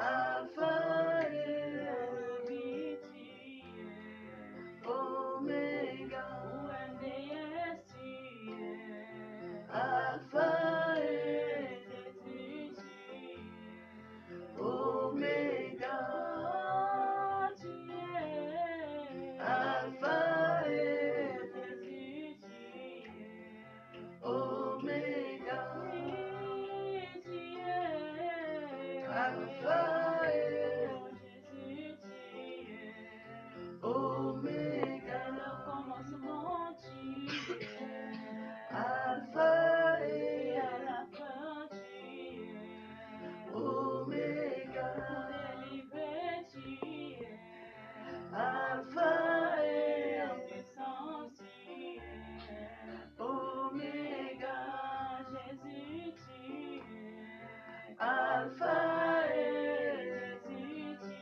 Alpha et Omega. Alpha et Omega. Alpha et Omega. Alpha et Omega. Commencement tu es. Alpha et À la fin tu es. Omega. Délivré tu es. Alpha et En puissance tu es. Omega. Jésus tu es. Alpha et Jésus tu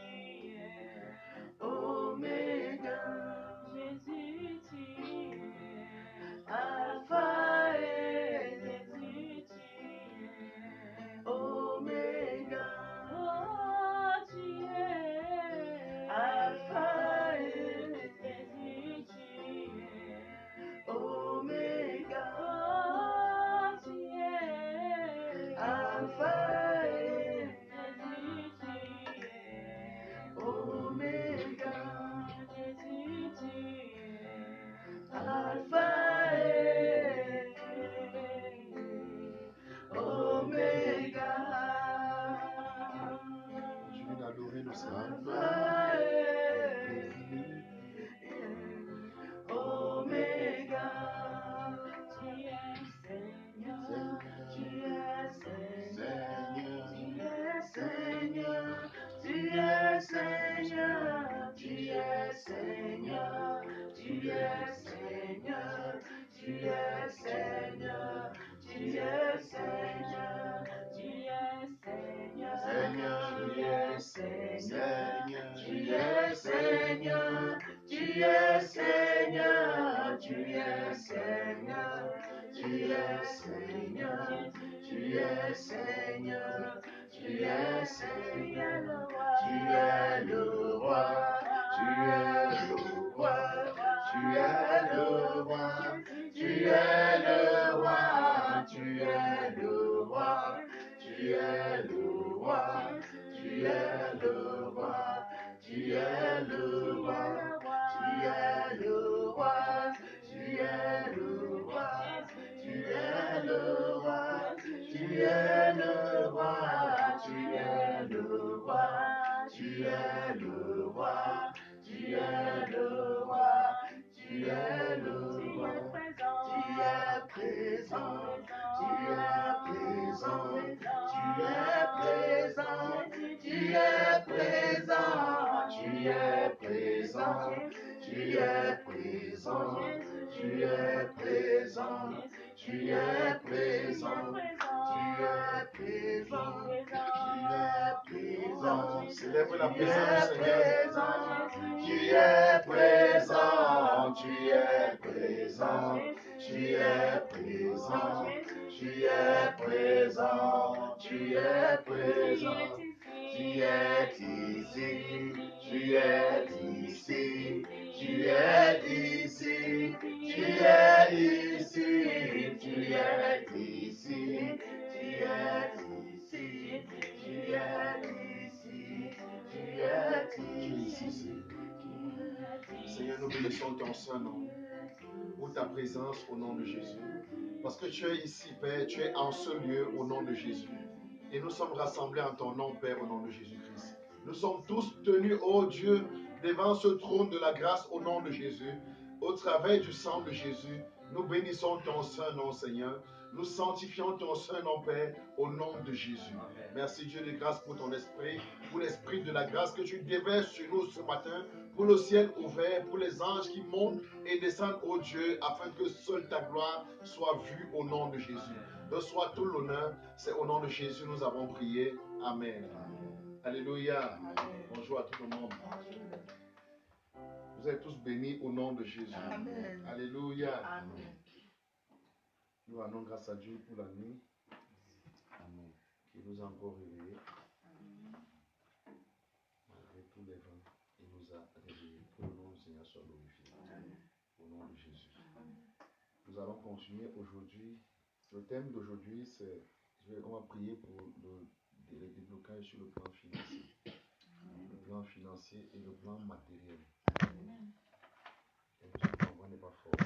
es. Omega. Jésus tu es. Alpha et Jésus tu es. Omega. Oh tu es. Alpha et Jésus tu es. Omega. Oh tu es. Alpha et Jésus tu es. Omega. Jésus tu es. Alpha et Omega. Je viens d'adorer le Seigneur. Alpha et Omega. Tu es Seigneur. Tu es Seigneur. Tu es Seigneur. Tu es Seigneur. Tu es Seigneur. Tu es Seigneur. Tu es Seigneur. Tu es Seigneur. Seigneur, Tu es Seigneur. Seigneur, Tu es Seigneur. Tu es Seigneur. Tu es Seigneur. Tu es Seigneur. Tu es Seigneur. Tu es Seigneur. Tu es le roi. Tu es le roi. Tu es le roi. Tu es le roi. Tu es le roi. Tu es le roi. Tu es le roi. Tu es le roi. Tu es le roi. Tu es le roi. Tu es le roi. Tu es le roi. Tu es le roi. Tu es le roi. Tu es le roi. Tu es le roi. Tu es présent. Tu es présent. Tu es présent. Tu es présent. Tu es présent. Tu es présent. Tu es présent. Tu es présent. Tu es présent. Tu es présent. célèbre la Tu présence es du Seigneur. présent. Tu es présent. Tu es présent. Tu es présent. Tu es présent. Tu es présent. Tu es ici. Tu es ici. Tu es ici. Tu es ici. Tu es ici. Tu es ici. Tu es ici. Tu es ici. Seigneur, nous bénissons ton saint nom pour ta présence au nom de Jésus. Parce que tu es ici, Père, tu es en ce lieu au nom de Jésus. Et nous sommes rassemblés en ton nom, Père, au nom de Jésus-Christ. Nous sommes tous tenus, ô Dieu, devant ce trône de la grâce au nom de Jésus. Au travers du sang de Jésus, nous bénissons ton saint nom, Seigneur. Nous sanctifions ton saint nom, Père, au nom de Jésus. Merci Dieu de grâce pour ton esprit, pour l'esprit de la grâce que tu déverses sur nous ce matin, pour le ciel ouvert, pour les anges qui montent et descendent, ô Dieu, afin que seule ta gloire soit vue au nom de Jésus. Reçois tout l'honneur, c'est au nom de Jésus nous avons prié. Amen. Alléluia. Bonjour à tout le monde. Vous êtes tous bénis au nom de Jésus. Amen. Alléluia. Amen. Nous rendons grâce à Dieu pour la nuit qui nous a encore réveillés. des vents et nous a réveillés. Que le nom du Seigneur soit glorifié. Au nom de Jésus. Nous allons continuer aujourd'hui. Le thème d'aujourd'hui, c'est, on va prier pour le déblocage sur le plan financier. Le plan financier et le plan matériel. Et parce que ma voix n'est pas forte.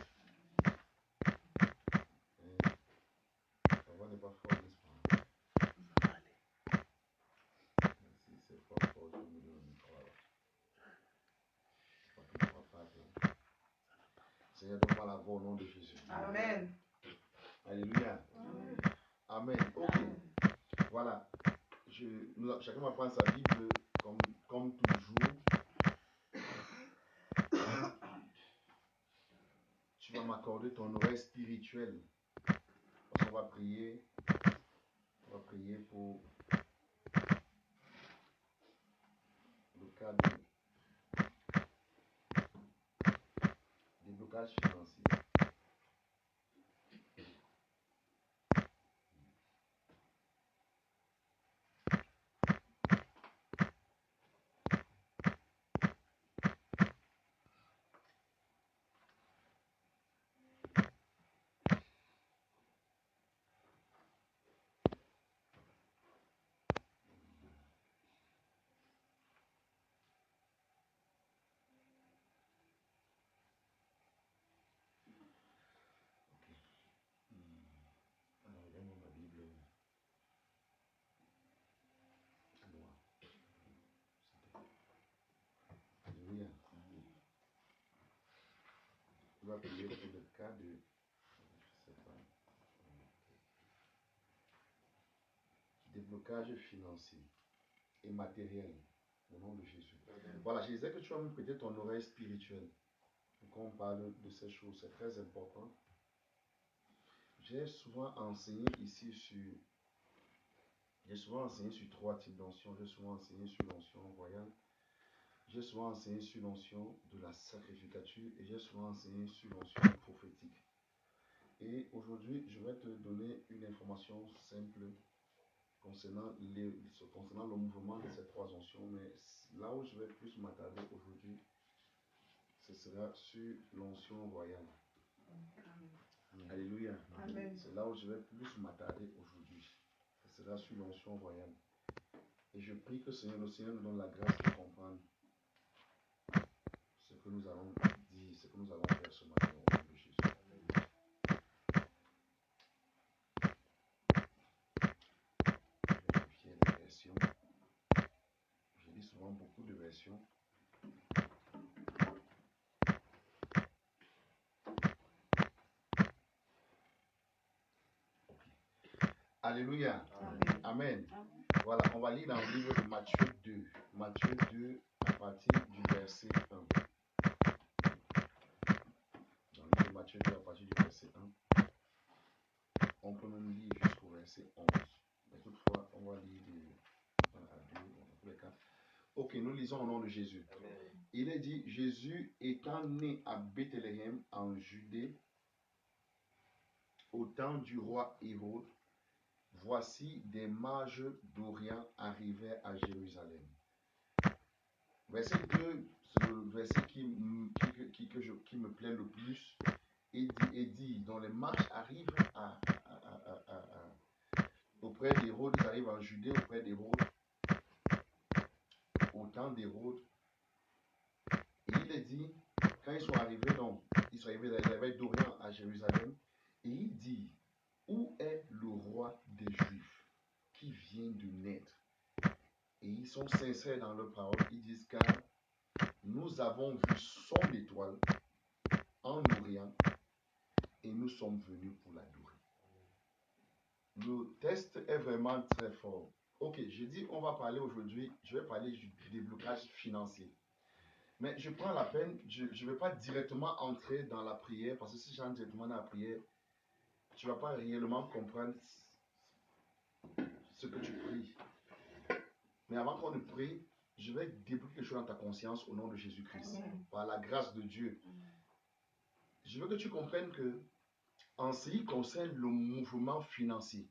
Ma voix n'est pas forte, n'est-ce pas? Si c'est pas fort, je vais me donner le micro alors. Je crois que ma voix pas. Seigneur, donne-moi la voix au nom de Jésus. Amen. Alléluia. Amen. Ok. Voilà. Chacun va prendre sa Bible comme toujours. Tu vas m'accorder ton oreille spirituelle. Parce qu'on va prier. On va prier pour le cas de déblocage financier. Alors, regarde-moi ma Bible. Noire. Alléluia. On va prier pour le cas de, je sais pas, déblocage financier et matériel au nom de Jésus. Voilà, je disais que tu vas me prêter ton oreille spirituelle quand on parle de ces choses, c'est très important. J'ai souvent enseigné ici sur trois types d'onction. J'ai souvent enseigné sur l'onction royale. J'ai souvent enseigné sur l'onction de la sacrificature et j'ai souvent enseigné sur l'onction prophétique. Et aujourd'hui, je vais te donner une information simple concernant le mouvement de ces trois oncions, mais là où je vais plus m'attarder aujourd'hui, ce sera sur l'onction royale. Alléluia. Amen. C'est là où je vais plus m'attarder aujourd'hui. Ce sera sur l'onction royale. Et je prie que le Seigneur nous donne la grâce de comprendre ce que nous allons dire, ce que nous allons faire ce matin au nom de Jésus. Je vais vérifier les versions. Je lis souvent beaucoup de versions. Alléluia. Amen. Amen. Voilà, on va lire dans le livre de Matthieu 2. Matthieu 2 à partir du verset 1. Dans le livre de Matthieu 2 à partir du verset 1. On peut même lire jusqu'au verset 11. Mais toutefois, on va lire de 1 à 2 dans tous les cas. Ok, nous lisons au nom de Jésus. Amen. Il est dit, Jésus étant né à Bethléem en Judée, au temps du roi Hérode, voici des mages d'Orient arrivaient à Jérusalem. Verset 2, c'est le verset qui me plaît le plus. Il dit, dont les mages arrivent auprès d'Hérode, ils arrivent en Judée auprès d'Hérode, au temps d'Hérode. Et il est dit, quand ils sont arrivés, ils arrivaient d'Orient à Jérusalem, et il dit, où est le roi des Juifs qui vient de naître? Et ils sont sincères dans leur parole, ils disent, car nous avons vu son étoile en Orient et nous sommes venus pour l'adorer. Le texte est vraiment très fort. Ok, je dis, on va parler aujourd'hui, je vais parler du déblocage financier. Mais je prends la peine, je ne vais pas directement entrer dans la prière, parce que si j'entre directement dans la prière, tu ne vas pas réellement comprendre ce que tu pries. Mais avant qu'on ne prie, je vais débloquer quelque chose dans ta conscience au nom de Jésus-Christ, par la grâce de Dieu. Je veux que tu comprennes que, en ce qui concerne le mouvement financier,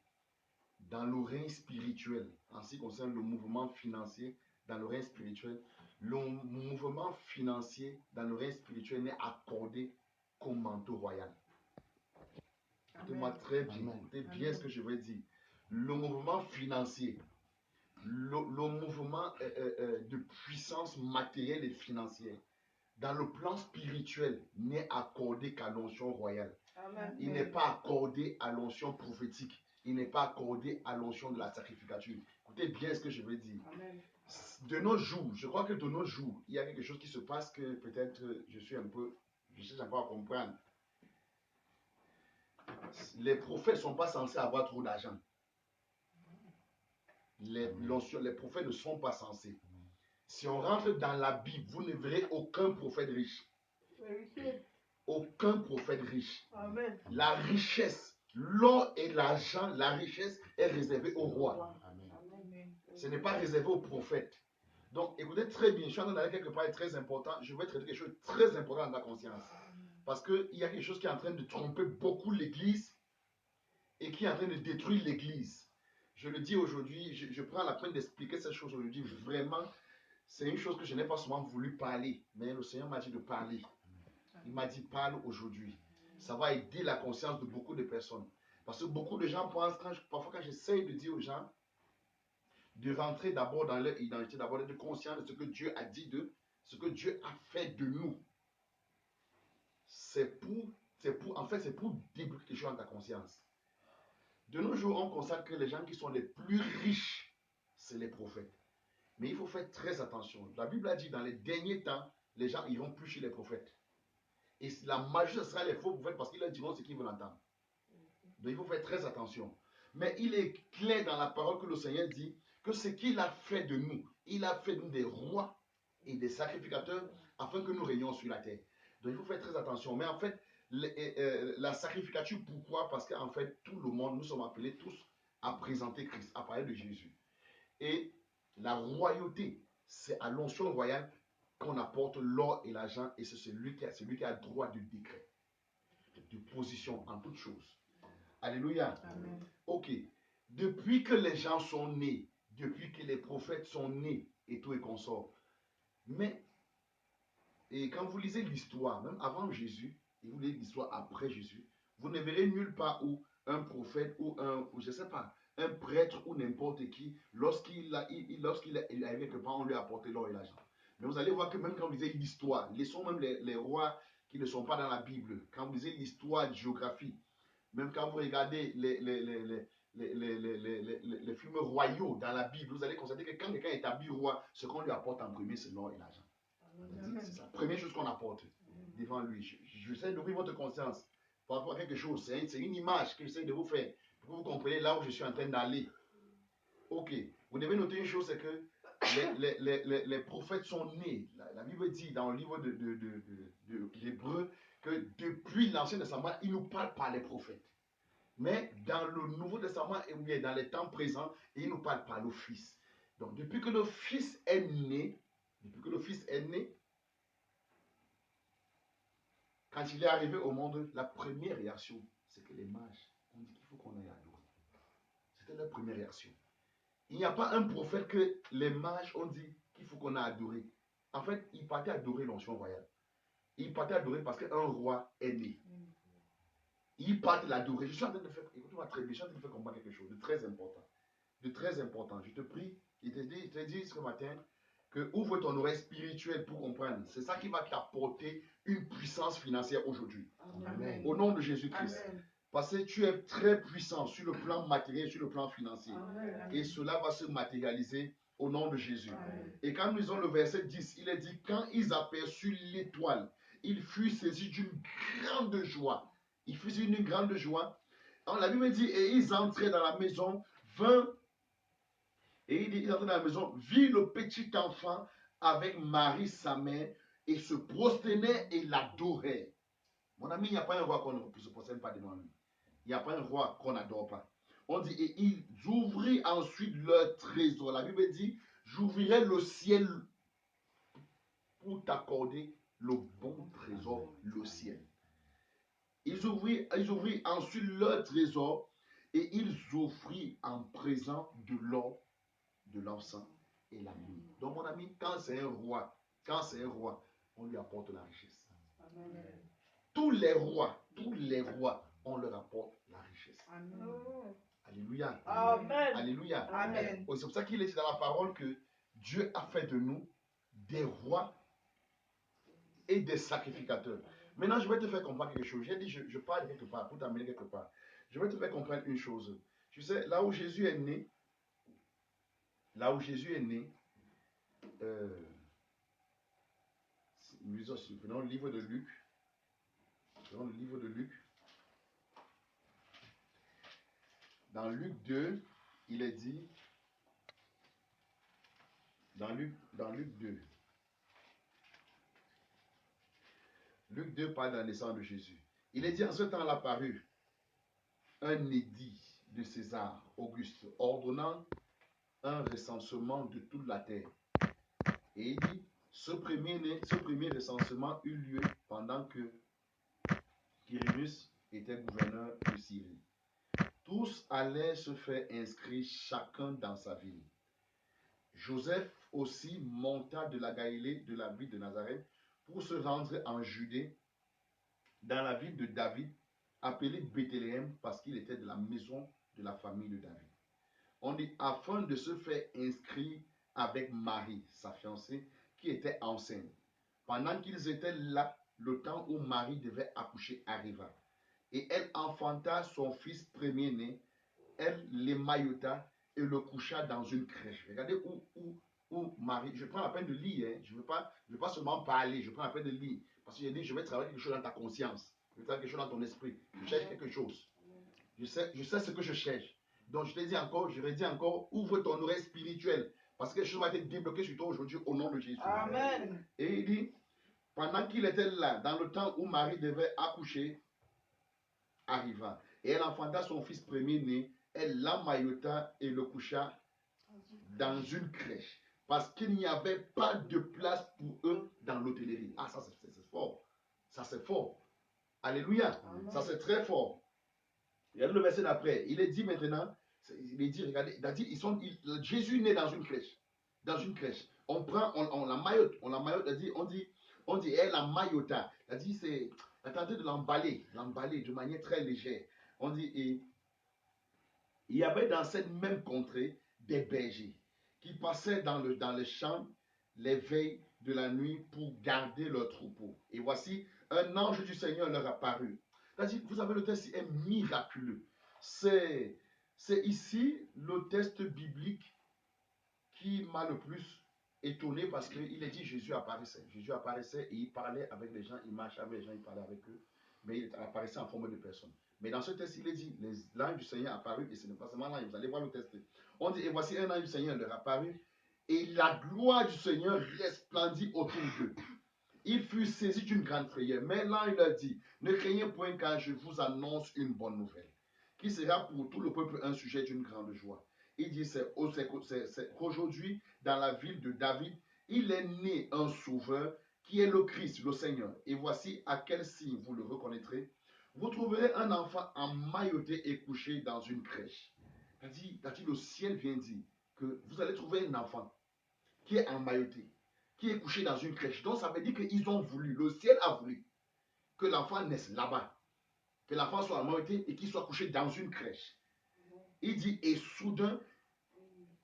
dans le règne spirituel, en ce qui concerne le mouvement financier, dans le règne spirituel, Le mouvement financier dans le règne spirituel n'est accordé qu'au manteau royal. Écoutez-moi très bien, écoutez bien ce que je veux dire. Le mouvement financier, le mouvement de puissance matérielle et financière, dans le plan spirituel, n'est accordé qu'à l'onction royale. Amen. Il n'est pas accordé à l'onction prophétique. Il n'est pas accordé à l'onction de la sacrificature. Écoutez bien ce que je veux dire. Amen. De nos jours, je crois que de nos jours, il y a quelque chose qui se passe que peut-être je cherche un peu à comprendre. Les prophètes ne sont pas censés avoir trop d'argent. Les prophètes ne sont pas censés. Si on rentre dans la Bible, vous ne verrez aucun prophète riche. Aucun prophète riche. Amen. La richesse, l'or et l'argent, la richesse est réservée au roi. Amen. Ce n'est pas réservé aux prophètes. Donc, écoutez très bien, je suis en train d'aller quelque part très important. Je vais traiter quelque chose de très important dans ta conscience. Parce qu'il y a quelque chose qui est en train de tromper beaucoup l'Église et qui est en train de détruire l'Église. Je le dis aujourd'hui, je prends la peine d'expliquer cette chose aujourd'hui. Vraiment, c'est une chose que je n'ai pas souvent voulu parler, mais le Seigneur m'a dit de parler. Il m'a dit, parle aujourd'hui. Ça va aider la conscience de beaucoup de personnes. Parce que beaucoup de gens pensent, parfois quand j'essaye de dire aux gens, de rentrer d'abord dans leur identité, d'abord d'être conscient de ce que Dieu a dit d'eux, ce que Dieu a fait de nous. C'est pour débloquer quelque chose dans ta conscience. De nos jours, on constate que les gens qui sont les plus riches, c'est les prophètes. Mais il faut faire très attention. La Bible a dit, dans les derniers temps, les gens iront plus chez les prophètes. Et la majorité sera les faux prophètes parce qu'ils leur diront ce qu'ils veulent entendre. Donc il faut faire très attention. Mais il est clair dans la parole que le Seigneur dit que ce qu'il a fait de nous, il a fait de nous des rois et des sacrificateurs afin que nous régnions sur la terre. Donc il faut faire très attention. Mais en fait, la sacrificature, pourquoi? Parce qu'en fait, tout le monde, nous sommes appelés tous à présenter Christ, à parler de Jésus. Et la royauté, c'est à l'onction royale qu'on apporte l'or et l'argent, et c'est celui qui a droit de décret, de position en toutes choses. Alléluia. Amen. Ok. Depuis que les gens sont nés, depuis que les prophètes sont nés, et tout et consort. Mais, et quand vous lisez l'histoire, même avant Jésus, et vous lisez l'histoire après Jésus, vous ne verrez nulle part où un prophète ou je ne sais pas, un prêtre ou n'importe qui, lorsqu'il est arrivé quelque part, on lui a apporté l'or et l'argent. Mais vous allez voir que même quand vous lisez l'histoire, laissons même les rois qui ne sont pas dans la Bible, quand vous lisez l'histoire de géographie, même quand vous regardez les films royaux dans la Bible, vous allez constater que quand quelqu'un est habillé roi, ce qu'on lui apporte en premier, c'est l'or et l'argent. C'est la première chose qu'on apporte devant lui. J'essaie d'ouvrir votre conscience par rapport à quelque chose. C'est une image que j'essaie de vous faire pour que vous compreniez là où je suis en train d'aller. Ok. Vous devez noter une chose, c'est que les prophètes sont nés. La Bible dit dans le livre de l'Hébreu que depuis l'Ancien Testament, il nous parle par les prophètes. Mais dans le Nouveau Testament, et bien dans les temps présents, il nous parle par le Fils. Donc depuis que le Fils est né, quand il est arrivé au monde, la première réaction, c'est que les mages ont dit qu'il faut qu'on aille adorer. C'était leur première réaction. Il n'y a pas un prophète que les mages ont dit qu'il faut qu'on aille adorer. En fait, ils partaient adorer l'onction royale. Ils partaient adorer parce qu'un roi est né. Ils partent l'adorer. Je suis en train de faire, écoutez-moi très bien, je suis en train de faire comprendre quelque chose de très important. De très important. Je te prie, il te dit ce matin que ouvre ton oreille spirituelle pour comprendre. C'est ça qui va t'apporter une puissance financière aujourd'hui. Amen. Au nom de Jésus-Christ. Amen. Parce que tu es très puissant sur le plan matériel, sur le plan financier. Amen. Et cela va se matérialiser au nom de Jésus. Amen. Et quand nous lisons le verset 10, il est dit, quand ils aperçurent l'étoile, ils furent saisis d'une grande joie. Ils furent une grande joie. Alors la Bible dit, et ils entraient dans la maison, ils entraient dans la maison, virent le petit enfant avec Marie, sa mère, et se prosternaient et l'adoraient. Mon ami, il n'y a pas un roi qu'on ne se prosterne pas devant lui. Il n'y a pas un roi qu'on n'adore pas. On dit, et ils ouvrirent ensuite leur trésor. La Bible dit, j'ouvrirai le ciel pour t'accorder le bon trésor, le ciel. Ils ouvrirent ensuite leur trésor et ils offrirent en présent de l'or, de l'encens et la nuit. Donc mon ami, quand c'est un roi, on lui apporte la richesse. Amen. Tous les rois, on leur apporte la richesse. Amen. Alléluia. Amen. Alléluia. Amen. C'est pour ça qu'il est dit dans la parole que Dieu a fait de nous des rois et des sacrificateurs. Maintenant, je vais te faire comprendre quelque chose. J'ai dit, je parle quelque part pour t'amener quelque part. Je vais te faire comprendre une chose. Tu sais, là où Jésus est né, dans le livre de Luc, dans Luc 2, il est dit, dans Luc 2, Luc 2 parle de la naissance de Jésus. Il est dit, en ce temps-là parut un édit de César Auguste ordonnant un recensement de toute la terre. Et il dit, ce premier recensement eut lieu pendant que Quirinius était gouverneur de Syrie. Tous allaient se faire inscrire chacun dans sa ville. Joseph aussi monta de la Galilée, de la ville de Nazareth, pour se rendre en Judée, dans la ville de David, appelée Bethléem, parce qu'il était de la maison de la famille de David. On dit, afin de se faire inscrire avec Marie, sa fiancée, qui était enceinte. Pendant qu'ils étaient là, le temps où Marie devait accoucher arriva. Et elle enfanta son fils premier-né, elle l'émaillota et le coucha dans une crèche. Regardez où Marie, je prends la peine de lire, hein. Je ne veux pas seulement parler, je prends la peine de lire. Parce que j'ai dit, je vais travailler quelque chose dans ta conscience, je vais travailler quelque chose dans ton esprit. Je cherche quelque chose. Je sais ce que je cherche. Donc je redis encore, ouvre ton oreille spirituelle. Parce que quelque chose va être débloqué sur toi aujourd'hui au nom de Jésus. Amen. Et il dit, pendant qu'il était là, dans le temps où Marie devait accoucher, arriva. Et elle enfanta son fils premier-né, elle l'emmaillota et le coucha dans une crèche. Parce qu'il n'y avait pas de place pour eux dans l'hôtellerie. Ah, ça c'est fort. Ça c'est fort. Alléluia. Amen. Ça c'est très fort. Regardez le verset d'après. Il est dit maintenant, il est dit, regardez, Jésus est né dans une crèche. Dans une crèche. On la maillote, on dit, elle la maillota. C'est la tenté de l'emballer de manière très légère. On dit, et il y avait dans cette même contrée des bergers qui passaient dans les champs les veilles de la nuit pour garder leurs troupeaux. Et voici, un ange du Seigneur leur apparut. Vous avez le texte est miraculeux. C'est ici le texte biblique qui m'a le plus étonné parce qu'il est dit Jésus apparaissait. Jésus apparaissait et il parlait avec les gens, il marchait avec les gens, il parlait avec eux, mais il apparaissait en forme de personne. Mais dans ce texte, il est dit, l'ange du Seigneur apparut, et ce n'est pas seulement l'ange, vous allez voir le texte. On dit, et voici un ange du Seigneur leur apparut, et la gloire du Seigneur resplendit autour d'eux. Il fut saisi d'une grande frayeur, mais l'ange leur dit, ne craignez point car je vous annonce une bonne nouvelle, qui sera pour tout le peuple un sujet d'une grande joie. Il dit, c'est qu'aujourd'hui, dans la ville de David, il est né un sauveur qui est le Christ, le Seigneur. Et voici à quel signe vous le reconnaîtrez. Vous trouverez un enfant emmailloté et couché dans une crèche. C'est-à-dire, le ciel vient dire que vous allez trouver un enfant qui est emmailloté, qui est couché dans une crèche. Donc ça veut dire qu'ils ont voulu, le ciel a voulu que l'enfant naisse là-bas, que l'enfant soit emmailloté et qu'il soit couché dans une crèche. Il dit, et soudain,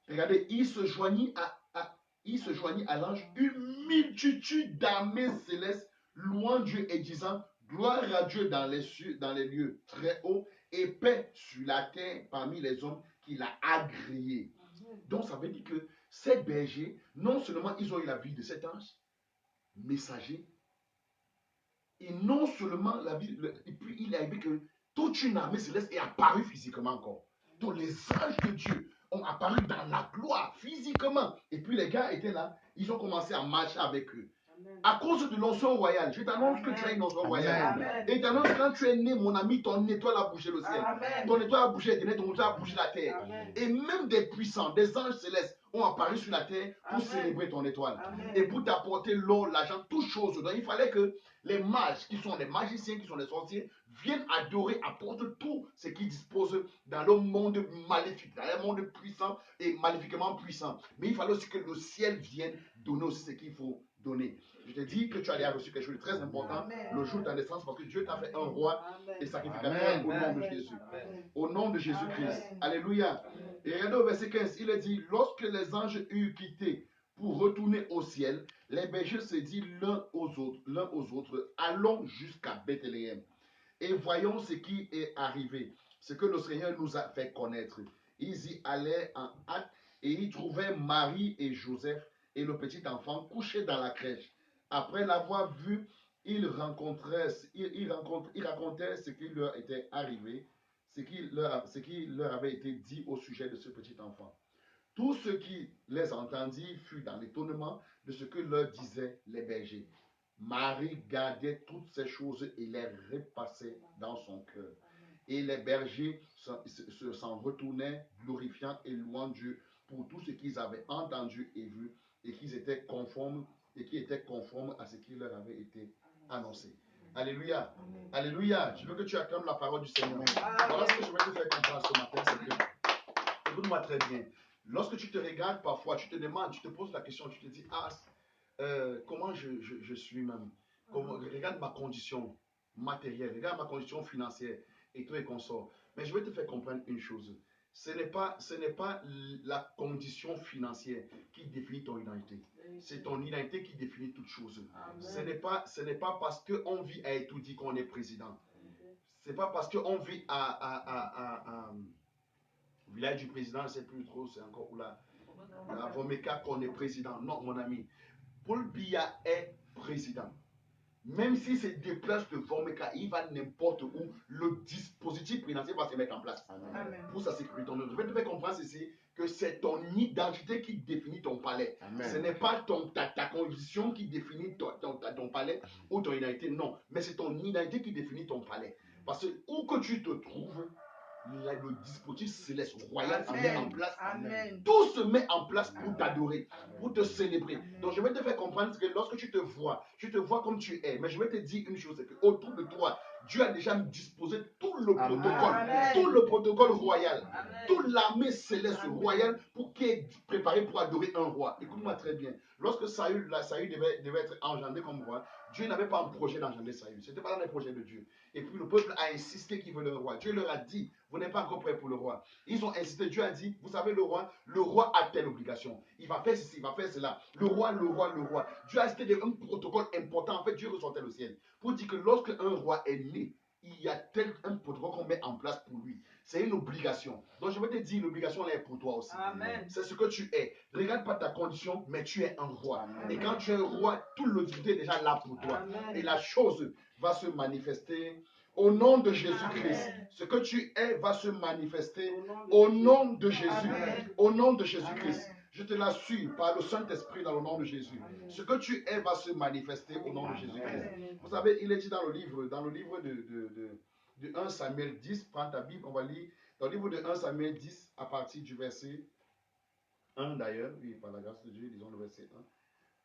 regardez, il se joignit à l'ange une multitude d'armées célestes, louant Dieu et disant, gloire à Dieu dans les lieux très hauts et paix sur la terre parmi les hommes qu'il a agréés. Donc ça veut dire que ces bergers, non seulement ils ont eu la vie de cet ange, messager, et non seulement la vie, et puis il a vu que toute une armée céleste est apparue physiquement encore. Donc les anges de Dieu ont apparu dans la gloire physiquement. Et puis les gars étaient là, ils ont commencé à marcher avec eux. Amen. À cause de l'onction royale, je t'annonce que tu as une onction royale. Et t'annonce quand tu es né, mon ami, ton étoile a bougé le ciel. Amen. Ton étoile a bougé l'éternel, ton étoile a bougé la terre. Amen. Et même des puissants, des anges célestes ont apparu sur la terre pour célébrer ton étoile. Amen. Et pour t'apporter l'or, l'argent, toutes choses. Donc il fallait que les mages, qui sont les magiciens, qui sont les sorciers, viennent adorer, apportent tout ce qu'ils disposent dans le monde maléfique, dans le monde puissant et maléfiquement puissant. Mais il fallait aussi que le ciel vienne donner aussi ce qu'il faut donner. Je te dis que tu as déjà reçu quelque chose de très important le jour de ta naissance parce que Dieu t'a fait un roi et sacrificateur au nom de Jésus. Au nom de Jésus-Christ. Alléluia. Et regardez au verset 15, il est dit, lorsque les anges eurent quitté pour retourner au ciel, les bergers se disent l'un aux autres, allons jusqu'à Bethléem et voyons ce qui est arrivé, ce que le Seigneur nous a fait connaître. Ils y allaient en hâte et y trouvaient Marie et Joseph et le petit enfant couchés dans la crèche. Après l'avoir vu, ils racontaient ce qui leur était arrivé, ce qui leur avait été dit au sujet de ce petit enfant. Tout ce qui les entendit fut dans l'étonnement de ce que leur disaient les bergers. Marie gardait toutes ces choses et les repassait dans son cœur. Et les bergers s'en retournaient, glorifiant et louant Dieu pour tout ce qu'ils avaient entendu et vu, et qui étaient conformes à ce qui leur avait été annoncé. Alléluia. Alléluia. Je veux que tu acclames la parole du Seigneur. Voilà ce que je veux te faire comprendre ce matin. C'est que, écoute-moi très bien. Lorsque tu te regardes parfois, tu te demandes, tu te poses la question, tu te dis, comment je suis même. Regarde ma condition matérielle, regarde ma condition financière et tout et consort. Mais je vais te faire comprendre une chose. Ce n'est pas la condition financière qui définit ton identité. C'est ton identité qui définit toute chose. Ce n'est pas parce qu'on vit à Etoudi qu'on est président. Ce n'est pas parce qu'on vit à village du président, je ne sais plus trop, c'est encore où là. À Vomeka qu'on est président. Non, mon ami. Paul Biya est président. Même s'il se déplace de Vomeka, il va n'importe où, le dispositif financier va se mettre en place. Amen. Pour sa sécurité. Je vais te faire comprendre ceci, que c'est ton identité qui définit ton palais. Amen. Ce n'est pas ta condition qui définit ton palais ou ton identité, non. Mais c'est ton identité qui définit ton palais. Parce que où que tu te trouves, le dispositif céleste royal se met en place. Amen. Tout se met en place pour t'adorer, pour te célébrer. Amen. Donc je vais te faire comprendre que lorsque tu te vois comme tu es. Mais je vais te dire une chose, c'est qu'autour de toi, Dieu a déjà disposé tout le protocole, tout le protocole royal, toute l'armée céleste royale pour qui est préparé pour adorer un roi. Écoute-moi très bien. Lorsque Saül devait être engendré comme roi, Dieu n'avait pas un projet d'engendrer Saül. Ce n'était pas dans les projets de Dieu. Et puis le peuple a insisté qu'il veut un roi. Dieu leur a dit, vous n'êtes pas encore prêts pour le roi. Ils ont insisté. Dieu a dit, vous savez le roi a telle obligation. Il va faire ceci, il va faire cela. Le roi. Dieu a insisté un protocole important. En fait, Dieu ressortait le ciel pour dire que lorsque un roi est né, il y a un protocole qu'on met en place pour lui. C'est une obligation. Donc je vais te dire, l'obligation là est pour toi aussi. C'est ce que tu es. Regarde pas ta condition, mais tu es un roi. Amen. Et quand tu es un roi, tout l'autorité est déjà là pour toi. Amen. Et la chose va se manifester au nom de Jésus-Christ. Ce que tu es va se manifester au nom de Jésus. Amen. Au nom de Jésus-Christ. Je te l'assure par le Saint-Esprit dans le nom de Jésus. Amen. Ce que tu es va se manifester au nom de Jésus-Christ. Vous savez, il est dit dans le livre de 1 Samuel 10, prends ta Bible, on va lire dans le livre de 1 Samuel 10 à partir du verset 1 d'ailleurs, oui, par la grâce de Dieu, disons le verset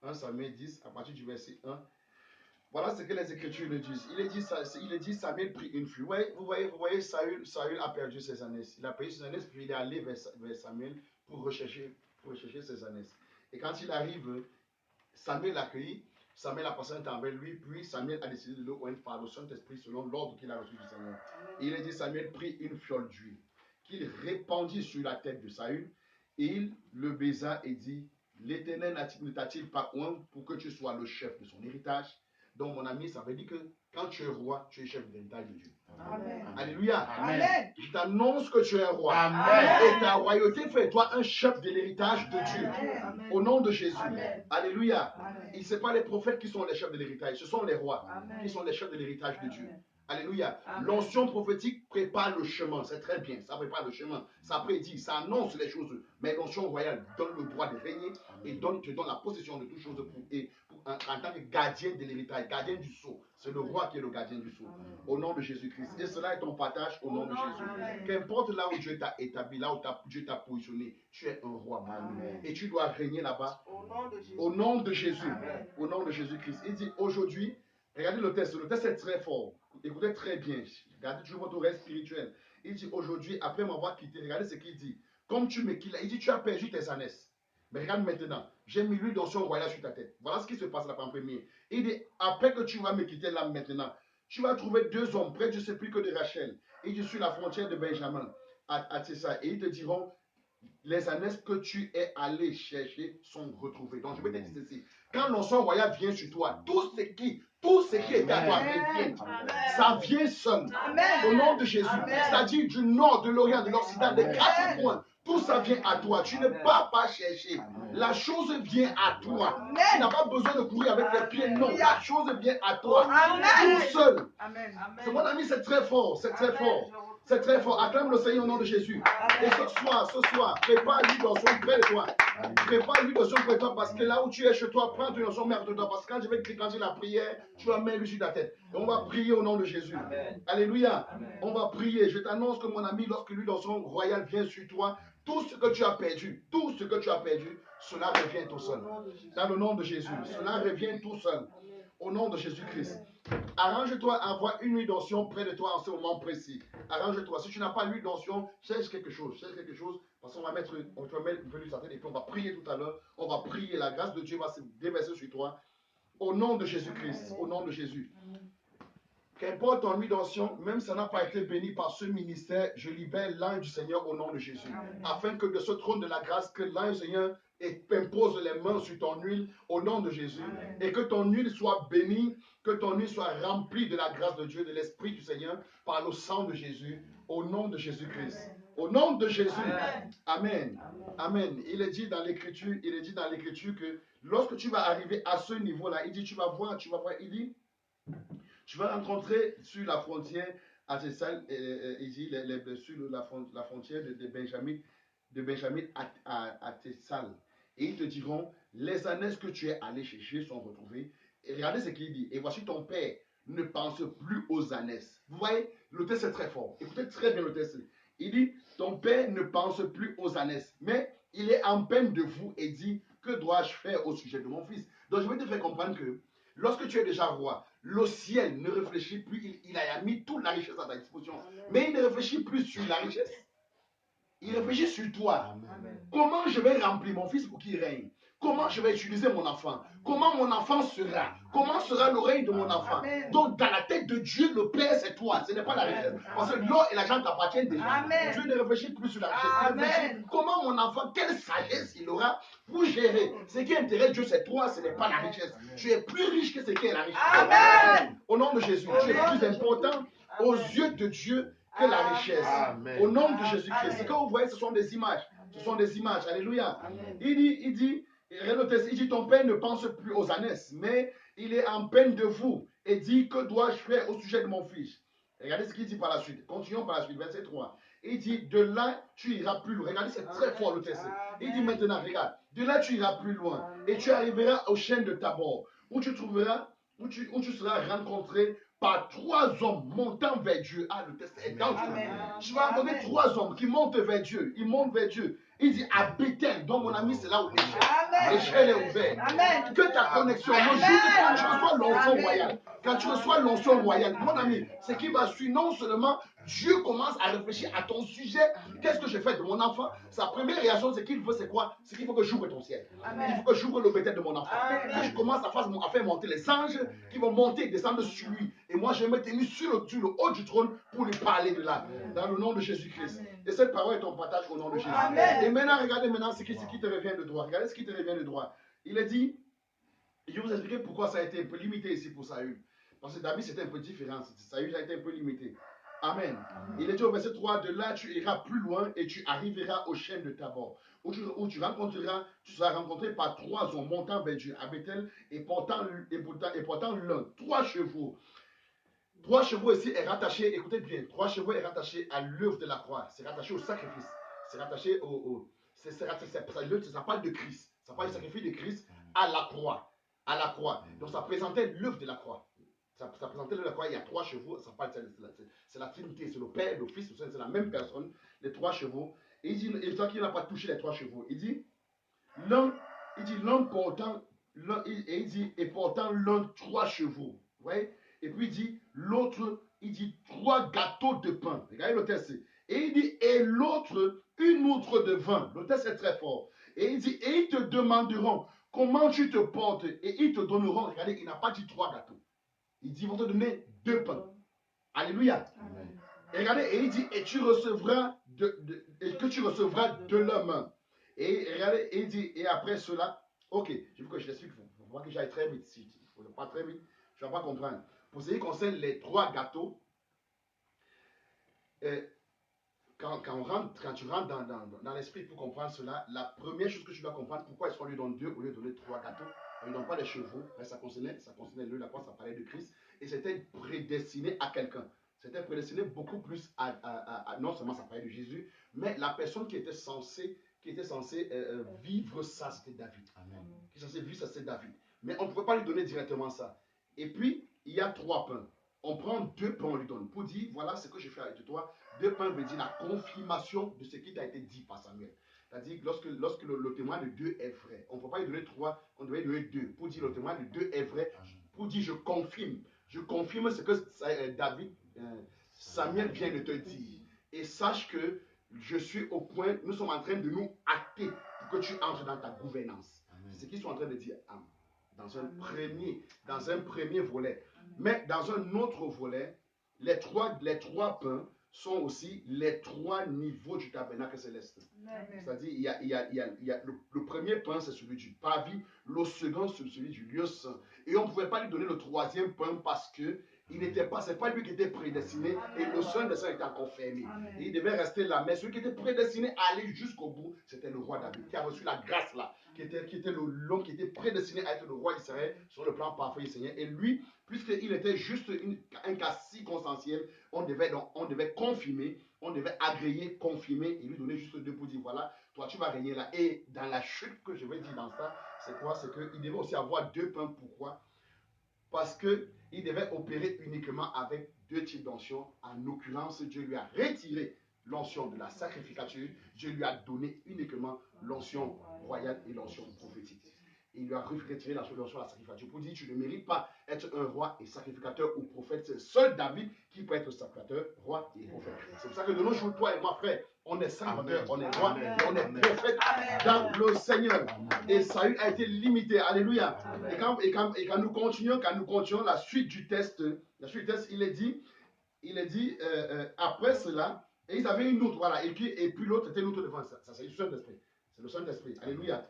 1. 1 Samuel 10 à partir du verset 1. Voilà ce que les Écritures le disent. Il est dit Samuel prit une flûte. Vous voyez Saül a perdu ses ânesses. Il a perdu ses ânesses, puis il est allé vers Samuel pour rechercher ses ânesses. Et quand il arrive, Samuel l'accueillit. Samuel a passé un temps avec lui, puis Samuel a décidé de le oindre par le Saint-Esprit selon l'ordre qu'il a reçu du Seigneur. Et il est dit Samuel prit une fiole d'huile qu'il répandit sur la tête de Saül. Et il le baisa et dit, l'Éternel ne t'a-t-il pas oint pour que tu sois le chef de son héritage? Donc mon ami, ça veut dire que quand tu es roi, tu es chef de l'héritage de Dieu. Amen. Alléluia. Amen. Je t'annonce que tu es un roi. Amen. Et ta royauté fait toi un chef de l'héritage de Dieu. Amen. Au nom de Jésus. Amen. Alléluia. Et ce n'est pas les prophètes qui sont les chefs de l'héritage, ce sont les rois qui sont les chefs de l'héritage de Dieu. Alléluia. L'onction prophétique prépare le chemin. C'est très bien. Ça prépare le chemin. Ça prédit, ça annonce les choses. Mais l'onction royale donne le droit de régner et te donne la possession de toutes choses en tant que gardien de l'héritage, gardien du sceau. C'est le roi qui est le gardien du sceau. Au nom de Jésus-Christ. Et cela est ton partage au nom de Jésus. Qu'importe là où Dieu t'a établi, là où Dieu t'a positionné, tu es un roi. Et tu dois régner là-bas. Au nom de Jésus. Au nom de Jésus-Christ. Il dit aujourd'hui, regardez le texte est très fort. écoutez très bien, regardez toujours votre rêve spirituel. Il dit aujourd'hui, après m'avoir quitté, regardez ce qu'il dit. Comme tu me quittes, il dit tu as perdu tes ânesses. Mais regarde maintenant, j'ai mis l'huile d'onction royale sur ta tête. Voilà ce qui se passe là en premier. Il dit, après que tu vas me quitter là maintenant, tu vas trouver 2 hommes près, je ne sais plus que de Rachel. Il dit sur la frontière de Benjamin, à Tessa, et ils te diront, les ânesses que tu es allé chercher sont retrouvées. Donc je vais te dire ceci. Quand l'onction royale vient sur toi, tout ce qui est à toi revient. Ça vient seul. Au nom de Jésus. C'est-à-dire du nord, de l'orient, de l'occident, des 4 coins. Tout ça vient à toi. Tu ne pars pas chercher. La chose vient à toi. Tu n'as pas besoin de courir avec les pieds. Non, la chose vient à toi. Tout seul. C'est mon ami, c'est très fort. C'est très fort. C'est très fort. Acclame le Seigneur au nom de Jésus. Et ce soir, prépare l'huile d'onction près de toi. Prépare l'huile d'onction près de toi parce que là où tu es chez toi, prends ton onction, mets de toi. Parce que quand je vais déclencher la prière, tu vas mettre l'huile sur ta tête. Et on va prier au nom de Jésus. Alléluia. On va prier. Je t'annonce que mon ami, lorsque l'huile d'onction royale vient sur toi, tout ce que tu as perdu, cela revient tout seul. Dans le nom de Jésus, cela revient tout seul. Au nom de Jésus-Christ. Arrange-toi à avoir une huile d'onction près de toi en ce moment précis. Arrange-toi. Si tu n'as pas l'huile d'onction, cherche quelque chose. Parce qu'on va mettre l'huile sur ta tête et puis on va prier tout à l'heure. On va prier. La grâce de Dieu va se déverser sur toi. Au nom de Jésus-Christ. Au nom de Jésus. Qu'importe ton huile d'onction, même si ça n'a pas été béni par ce ministère, je libère l'ange du Seigneur au nom de Jésus. Afin que de ce trône de la grâce, que l'ange du Seigneur impose les mains sur ton huile au nom de Jésus. Et que ton huile soit bénie, que ton huile soit remplie de la grâce de Dieu, de l'Esprit du Seigneur, par le sang de Jésus, au nom de Jésus-Christ. Au nom de Jésus. Amen. Amen. Il est dit dans l'Écriture, que lorsque tu vas arriver à ce niveau-là, il dit, tu vas voir, il dit, tu vas rencontrer sur la frontière à Thessal, ici, sur la frontière de Benjamin à Thessal. Et ils te diront, les ânesses que tu es allé chercher sont retrouvées. Et regardez ce qu'il dit. Et voici ton père ne pense plus aux ânesses. Vous voyez, le texte est très fort. Écoutez très bien le texte. Il dit, ton père ne pense plus aux ânesses, mais il est en peine de vous et dit, que dois-je faire au sujet de mon fils? Donc je vais te faire comprendre que lorsque tu es déjà roi, le ciel ne réfléchit plus, il a mis toute la richesse à ta disposition. Mais il ne réfléchit plus sur la richesse. Il réfléchit sur toi. Comment je vais remplir mon fils pour qu'il règne? Comment je vais utiliser mon enfant? Comment mon enfant sera? Comment sera le règne de mon enfant? Donc, dans la tête de Dieu, le Père, c'est toi. Ce n'est pas la richesse. Parce que l'or et l'argent t'appartiennent déjà. Dieu ne réfléchit plus sur la richesse. Il réfléchit comment mon enfant, quelle sagesse il aura pour gérer. Ce qui intéresse Dieu, c'est toi, ce n'est pas la richesse. Tu es plus riche que ce qui est la richesse. Au nom de Jésus, tu es plus important aux yeux de Dieu que la richesse. Au nom de Jésus-Christ. Ce que vous voyez, ce sont des images. Ce sont des images. Alléluia. Il dit, ton père ne pense plus aux ânesses, mais il est en peine de vous et dit, que dois-je faire au sujet de mon fils? Regardez ce qu'il dit par la suite. Continuons par la suite, verset 3. Il dit, de là, tu iras plus loin. Regardez, c'est très fort le texte. Il dit maintenant, regarde, de là, tu iras plus loin et tu arriveras au chêne de Tabor, où tu seras rencontré par 3 hommes montant vers Dieu. Ah, le texte est dangereux. Tu vas rencontrer 3 hommes qui montent vers Dieu. Ils montent vers Dieu. Il dit à Bethel, donc mon ami, c'est là où l'échelle est ouverte. Que ta connexion, le jour quand tu reçois l'onction royale, mon ami, ce qui va suivre, non seulement Dieu commence à réfléchir à ton sujet, qu'est-ce que je fais de mon enfant? Sa première réaction, c'est qu'il veut, c'est quoi? C'est qu'il faut que j'ouvre ton ciel. Il faut que j'ouvre le Bethel de mon enfant. Que je commence à faire monter les anges qui vont monter et descendre sur lui. Et moi, je vais me tenir sur le haut du trône pour lui parler de là. Dans le nom de Jésus-Christ. Et cette parole est ton partage au nom de Jésus. Et maintenant, regardez maintenant ce qui te revient de droit. Regardez ce qui te revient de droit. Il a dit, je vais vous expliquer pourquoi ça a été un peu limité ici pour Saül. Parce que David, c'était un peu différent. Saül a été un peu limité. Amen. Il est dit au verset 3, de là tu iras plus loin et tu arriveras au chêne de Tabor, où tu seras rencontré par 3 hommes montant vers Dieu à Bethel et portant l'un 3 chevaux. 3 chevaux ici est rattaché, écoutez bien, 3 chevaux est rattaché à l'œuvre de la croix. C'est rattaché au sacrifice. C'est rattaché ça parle de Christ. Ça parle du sacrifice de Christ à la croix. À la croix. Donc ça présentait l'œuvre de la croix. Ça présentait l'œuvre de la croix. Il y a 3 chevaux. C'est la Trinité. C'est le Père, le Fils, c'est la même personne. Les 3 chevaux. Et il dit, et toi qui n'a pas touché les 3 chevaux. Il dit, l'un portant, et portant l'un 3 chevaux. Vous voyez? Et puis il dit, l'autre il dit 3 gâteaux de pain. Regardez le texte. Et il dit, et l'autre, une outre de vin. Le texte est très fort. Et il dit, et ils te demanderont comment tu te portes. Et ils te donneront, regardez, il n'a pas dit 3 gâteaux. Il dit, ils vont te donner 2 pains. Alléluia. Amen. Et regardez, et il dit, et tu recevras et que tu recevras de leurs mains. Et regardez, et il dit, et après cela, ok, je veux que je l'explique, il faut pas que j'aille très vite. Si il ne faut pas très vite, je ne vais pas comprendre. Pour ce qui concerne les 3 gâteaux, quand tu rentres dans l'esprit pour comprendre cela, la première chose que tu dois comprendre, pourquoi est-ce qu'on lui donne 2 au lieu de donner 3 gâteaux? On ne lui donne pas des chevaux, ça concernait lui, la croix, ça parlait de Christ, et c'était prédestiné à quelqu'un. C'était prédestiné beaucoup plus non seulement ça parlait de Jésus, mais la personne qui était censée vivre ça, c'était David. Amen. Qui était censé vivre ça, c'était David. Mais on ne pouvait pas lui donner directement ça. Et puis, il y a 3 pains. On prend 2 pains, on lui donne. Pour dire, voilà ce que je fais avec toi. 2 pains veut dire la confirmation de ce qui t'a été dit par Samuel. C'est-à-dire que lorsque le témoin de 2 est vrai, on ne peut pas lui donner 3, on doit lui donner 2. Pour dire le témoin de 2 est vrai, pour dire je confirme. Je confirme ce que Samuel vient de te dire. Et sache que je suis au point, nous sommes en train de nous acter pour que tu entres dans ta gouvernance. C'est ce qu'ils sont en train de dire dans un premier volet. Mais dans un autre volet, les trois pains sont aussi les 3 niveaux du tabernacle céleste. C'est-à-dire, il y a le premier pain, c'est celui du parvis, le second, c'est celui du lieu saint. Et on ne pouvait pas lui donner le 3e pain parce que c'est pas lui qui était prédestiné. Et le Saint des Saints était encore fermé. Et il devait rester là. Mais celui qui était prédestiné à aller jusqu'au bout, c'était le roi David, qui a reçu la grâce là, qui était l'homme qui était prédestiné à être le roi d'Israël sur le plan parfait du Seigneur. Et lui, puisqu'il était juste un cas circonstanciel, on devait confirmer, on devait agréer, confirmer et lui donner juste 2 pour dire voilà, toi tu vas régner là. Et dans la chute que je vais dire dans ça, c'est quoi? C'est qu'il devait aussi avoir 2 pains. Pourquoi? Parce qu'il devait opérer uniquement avec 2 types d'onction. En l'occurrence, Dieu lui a retiré l'onction de la sacrificature. Dieu lui a donné uniquement l'onction royale et l'onction prophétique. Il lui a retiré la solution à la sacrificature. Pour dire, tu ne mérites pas être un roi et sacrificateur ou prophète. C'est seul David qui peut être sacrificateur, roi et prophète. C'est pour ça que de nos jours, toi et moi, frère, on est sacrificateur, on est roi, et on est prophète dans le Seigneur. Et Saül a été limité. Alléluia. Et quand nous continuons la suite du test, il est dit après cela, et ils avaient une autre, voilà, et puis l'autre était l'autre devant ça. Ça c'est le Saint-Esprit. C'est le Saint-Esprit. Alléluia.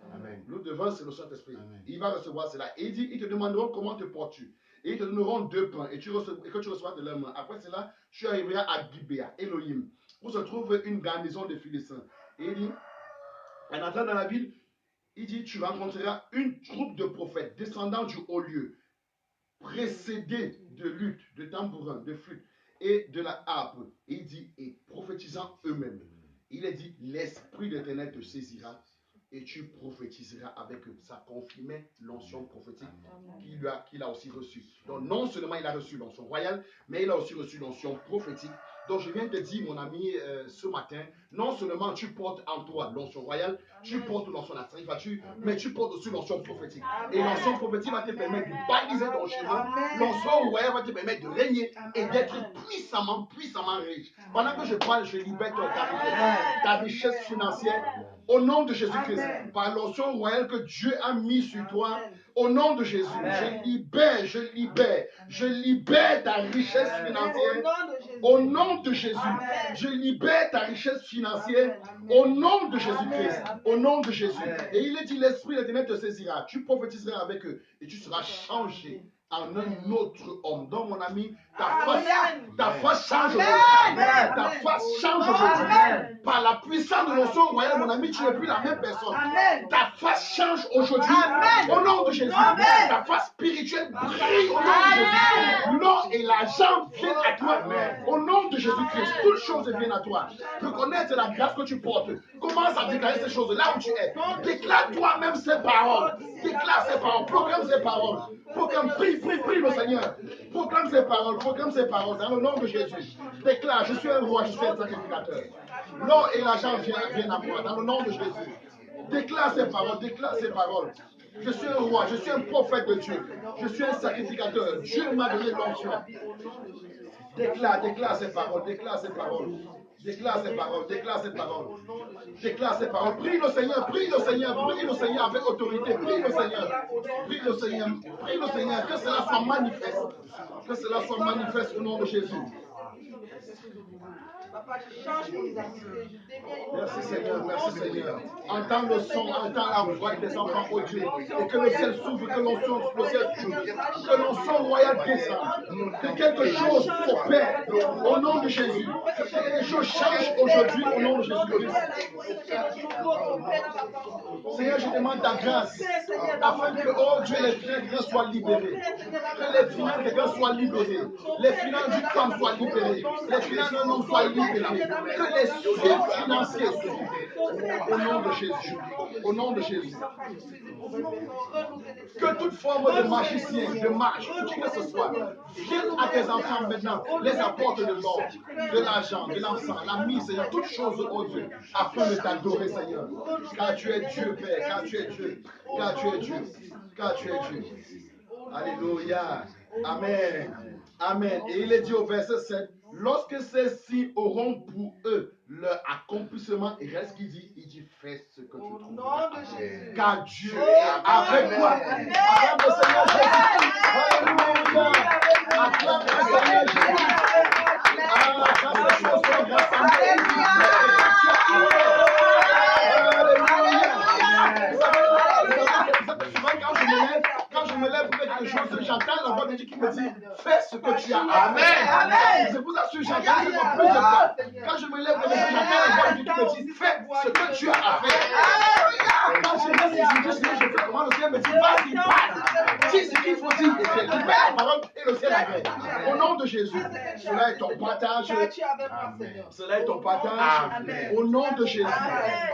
L'autre devant, c'est le Saint-Esprit. Il va recevoir cela. Et il dit, ils te demanderont comment te portes-tu. Et ils te donneront 2 pains et que tu recevras de leurs mains. Après cela, tu arriveras à Gibéa, Elohim, où se trouve une garnison de Philistins. Et il dit, en entrant dans la ville, il dit, tu rencontreras une troupe de prophètes descendant du haut lieu, précédés de luttes, de tambourins, de flûtes et de la harpe. Et il dit, et prophétisant eux-mêmes. Il est dit, l'Esprit de l'Éternel te saisira et tu prophétiseras avec eux. Ça confirmait l'onction prophétique qu'il a aussi reçue. Donc non seulement il a reçu l'onction royale, mais il a aussi reçu l'onction prophétique. Donc je viens te dire, mon ami, ce matin, non seulement tu portes en toi l'onction royale, tu portes l'onction de la sacrificature, mais tu portes aussi l'onction prophétique. Et l'onction prophétique va te permettre de baliser ton chemin. L'onction royale va te permettre de régner et d'être puissamment riche. Pendant que je parle, je libère ta richesse financière. Au nom de Jésus-Christ, par l'onction royale que Dieu a mis sur toi, au nom de Jésus, je libère ta richesse financière. Au nom de Jésus, je libère ta richesse financière. Au nom de Jésus-Christ, au nom de Jésus. Et il est dit, l'Esprit de l'Éternel te saisira. Tu prophétiseras avec eux et tu seras changé en un autre homme. Donc, mon ami, ta face change aujourd'hui. Ta face change aujourd'hui. Par la puissance de l'onction royale, mon ami, tu n'es plus la même personne. Ta face change aujourd'hui. Au nom de Jésus. Ta face spirituelle brille au nom de Jésus. L'or et l'argent viennent à toi. Au nom de Jésus-Christ, toutes choses viennent à toi. Reconnaître la grâce que tu portes. Commence à déclarer ces choses là où tu es. Déclare toi-même ces paroles. Déclare ces paroles. Proclame ces paroles. Proclame, prie le Seigneur. Proclame ces paroles dans le nom de Jésus. Déclare, je suis un roi, je suis un sacrificateur. L'or et l'argent viennent à moi dans le nom de Jésus. Déclare ces paroles. Je suis un roi, je suis un prophète de Dieu. Je suis un sacrificateur. Dieu m'a donné l'onction. Déclare ces paroles, déclare ces paroles. Déclare ces paroles, déclare ces paroles. Déclare ces paroles. Prie le Seigneur, prie le Seigneur, prie le Seigneur avec autorité. Prie le Seigneur, prie le Seigneur, prie le Seigneur. Que cela soit manifeste. Que cela soit manifeste au nom de Jésus. Papa, je change mon identité, je deviens une Merci autre Seigneur, merci personne. Seigneur. Entends le son, entends la voix des enfants, oh Dieu. Et que le ciel s'ouvre, que l'on sonne, le ciel s'ouvre. Que l'on son royal descende. Que quelque chose s'opère au nom de Jésus. Que quelque chose change aujourd'hui au nom de Jésus-Christ. Seigneur, je demande ta grâce afin que, oh Dieu, les finances de quelqu'un soient libérées. Que les finances de quelqu'un soient libérées. Les finances d'une femme soient libérées. Les finances d'un homme soient libérées. Que les suites financiers soient au nom de Jésus. Au nom de Jésus. Que toute forme de magicien, de mage, qui que ce soit, vienne à tes enfants maintenant, les apporte de l'or, de l'argent, de l'encens, la mise, Seigneur, toutes choses, oh Dieu, afin de t'adorer, Seigneur. Car tu es Dieu, Père, car tu es Dieu, car tu es Dieu, car tu es Dieu. Alléluia. Amen. Amen. Et il est dit au verset 7, lorsque ces-ci auront pour eux leur accomplissement, et reste ce qu'il dit, il dit, fais ce que tu trouves. Car Dieu est avec toi. Acclame le Seigneur Jésus. Alléluia. Acclame le Seigneur Jésus. Quand ces choses sont rassemblées, quand je me lève pour quelque chose, j'entends la voix de Dieu qui me dit, fais ce que tu as à faire. Amen. Je vous assure, j'entends ce mot plusieurs fois. Quand je me lève pour quelque chose, j'entends la voix de Dieu qui me dit, fais ce que tu as à faire. Quand je me lève, je fais comment le Seigneur me dit, vas-y, parle. Dis ce qu'il faut dire. Je fais la parole et le ciel agrée. Au nom de Jésus, cela est ton partage. Cela est ton partage. Au nom de Jésus.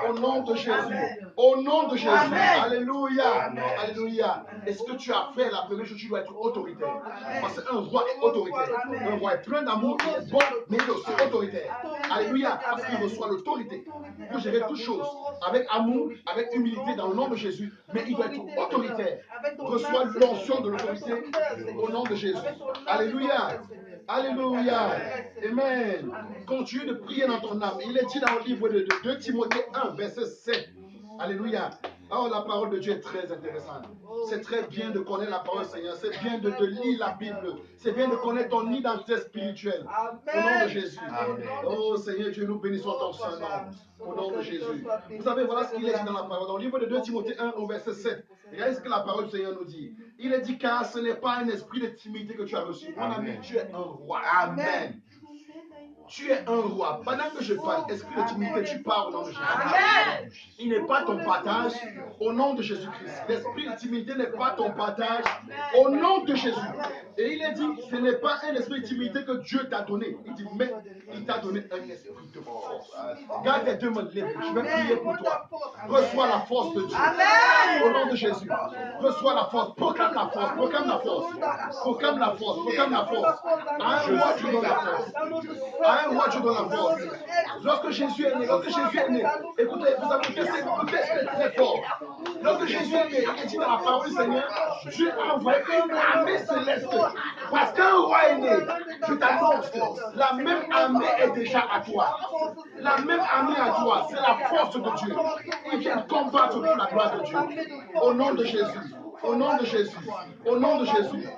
Au nom de Jésus. Au nom de Jésus. Alléluia. Alléluia. Est-ce que tu as fait la première chose? Tu dois être autoritaire. Parce qu'un roi est autoritaire. Un roi est plein d'amour, il est bon, mais il est aussi autoritaire. Alléluia. Parce qu'il reçoit l'autorité pour gérer toutes choses. Avec amour, avec humilité dans le nom de Jésus. Mais il doit être autoritaire. Reçoit l'onction de l'autorité au nom de Jésus. Alléluia. Alléluia. Amen. Continue de prier dans ton âme. Il est dit dans le livre de 2 Timothée 1, verset 7. Alléluia. Oh, la parole de Dieu est très intéressante. C'est très bien de connaître la parole du Seigneur. C'est bien de lire la Bible. C'est bien de connaître ton identité spirituelle. Au nom de Jésus. Oh Seigneur Dieu, nous bénissons ton Saint-Nom. Au nom de Jésus. Vous savez, voilà ce qu'il est dit dans la parole. Dans le livre de 2 Timothée 1, au verset 7. Regardez ce que la parole du Seigneur nous dit. Il est dit, car ce n'est pas un esprit de timidité que tu as reçu. Mon ami, tu es un roi. Amen. Tu es un roi. Pendant que je parle, esprit de timidité, tu parles au nom de Jésus. Amen. Il n'est pas ton partage au nom de Jésus-Christ. L'esprit de timidité n'est pas ton partage au nom de Jésus. Et il est dit, ce n'est pas un esprit de timidité que Dieu t'a donné. Il dit, mais il t'a donné un esprit de force. Garde tes deux mains levées. Je vais prier pour toi. Reçois la force de Dieu. Amen. Au nom de Jésus. Reçois la force. Proclame la force. Proclame la force. Proclame la force. Proclame la force. À un roi, tu donnes la force. À un roi, tu donnes la force. Lorsque Jésus est né, écoutez, vous avez écoutez très fort. Lorsque Jésus est né, il est dit dans la parole du Seigneur, Dieu a envoyé une armée céleste. Parce qu'un roi est né, je t'annonce, la même armée est déjà à toi. La même armée à toi, c'est la force de Dieu. Il vient combattre pour la gloire de Dieu. Au nom de Jésus. Au nom de Jésus. Au nom de Jésus.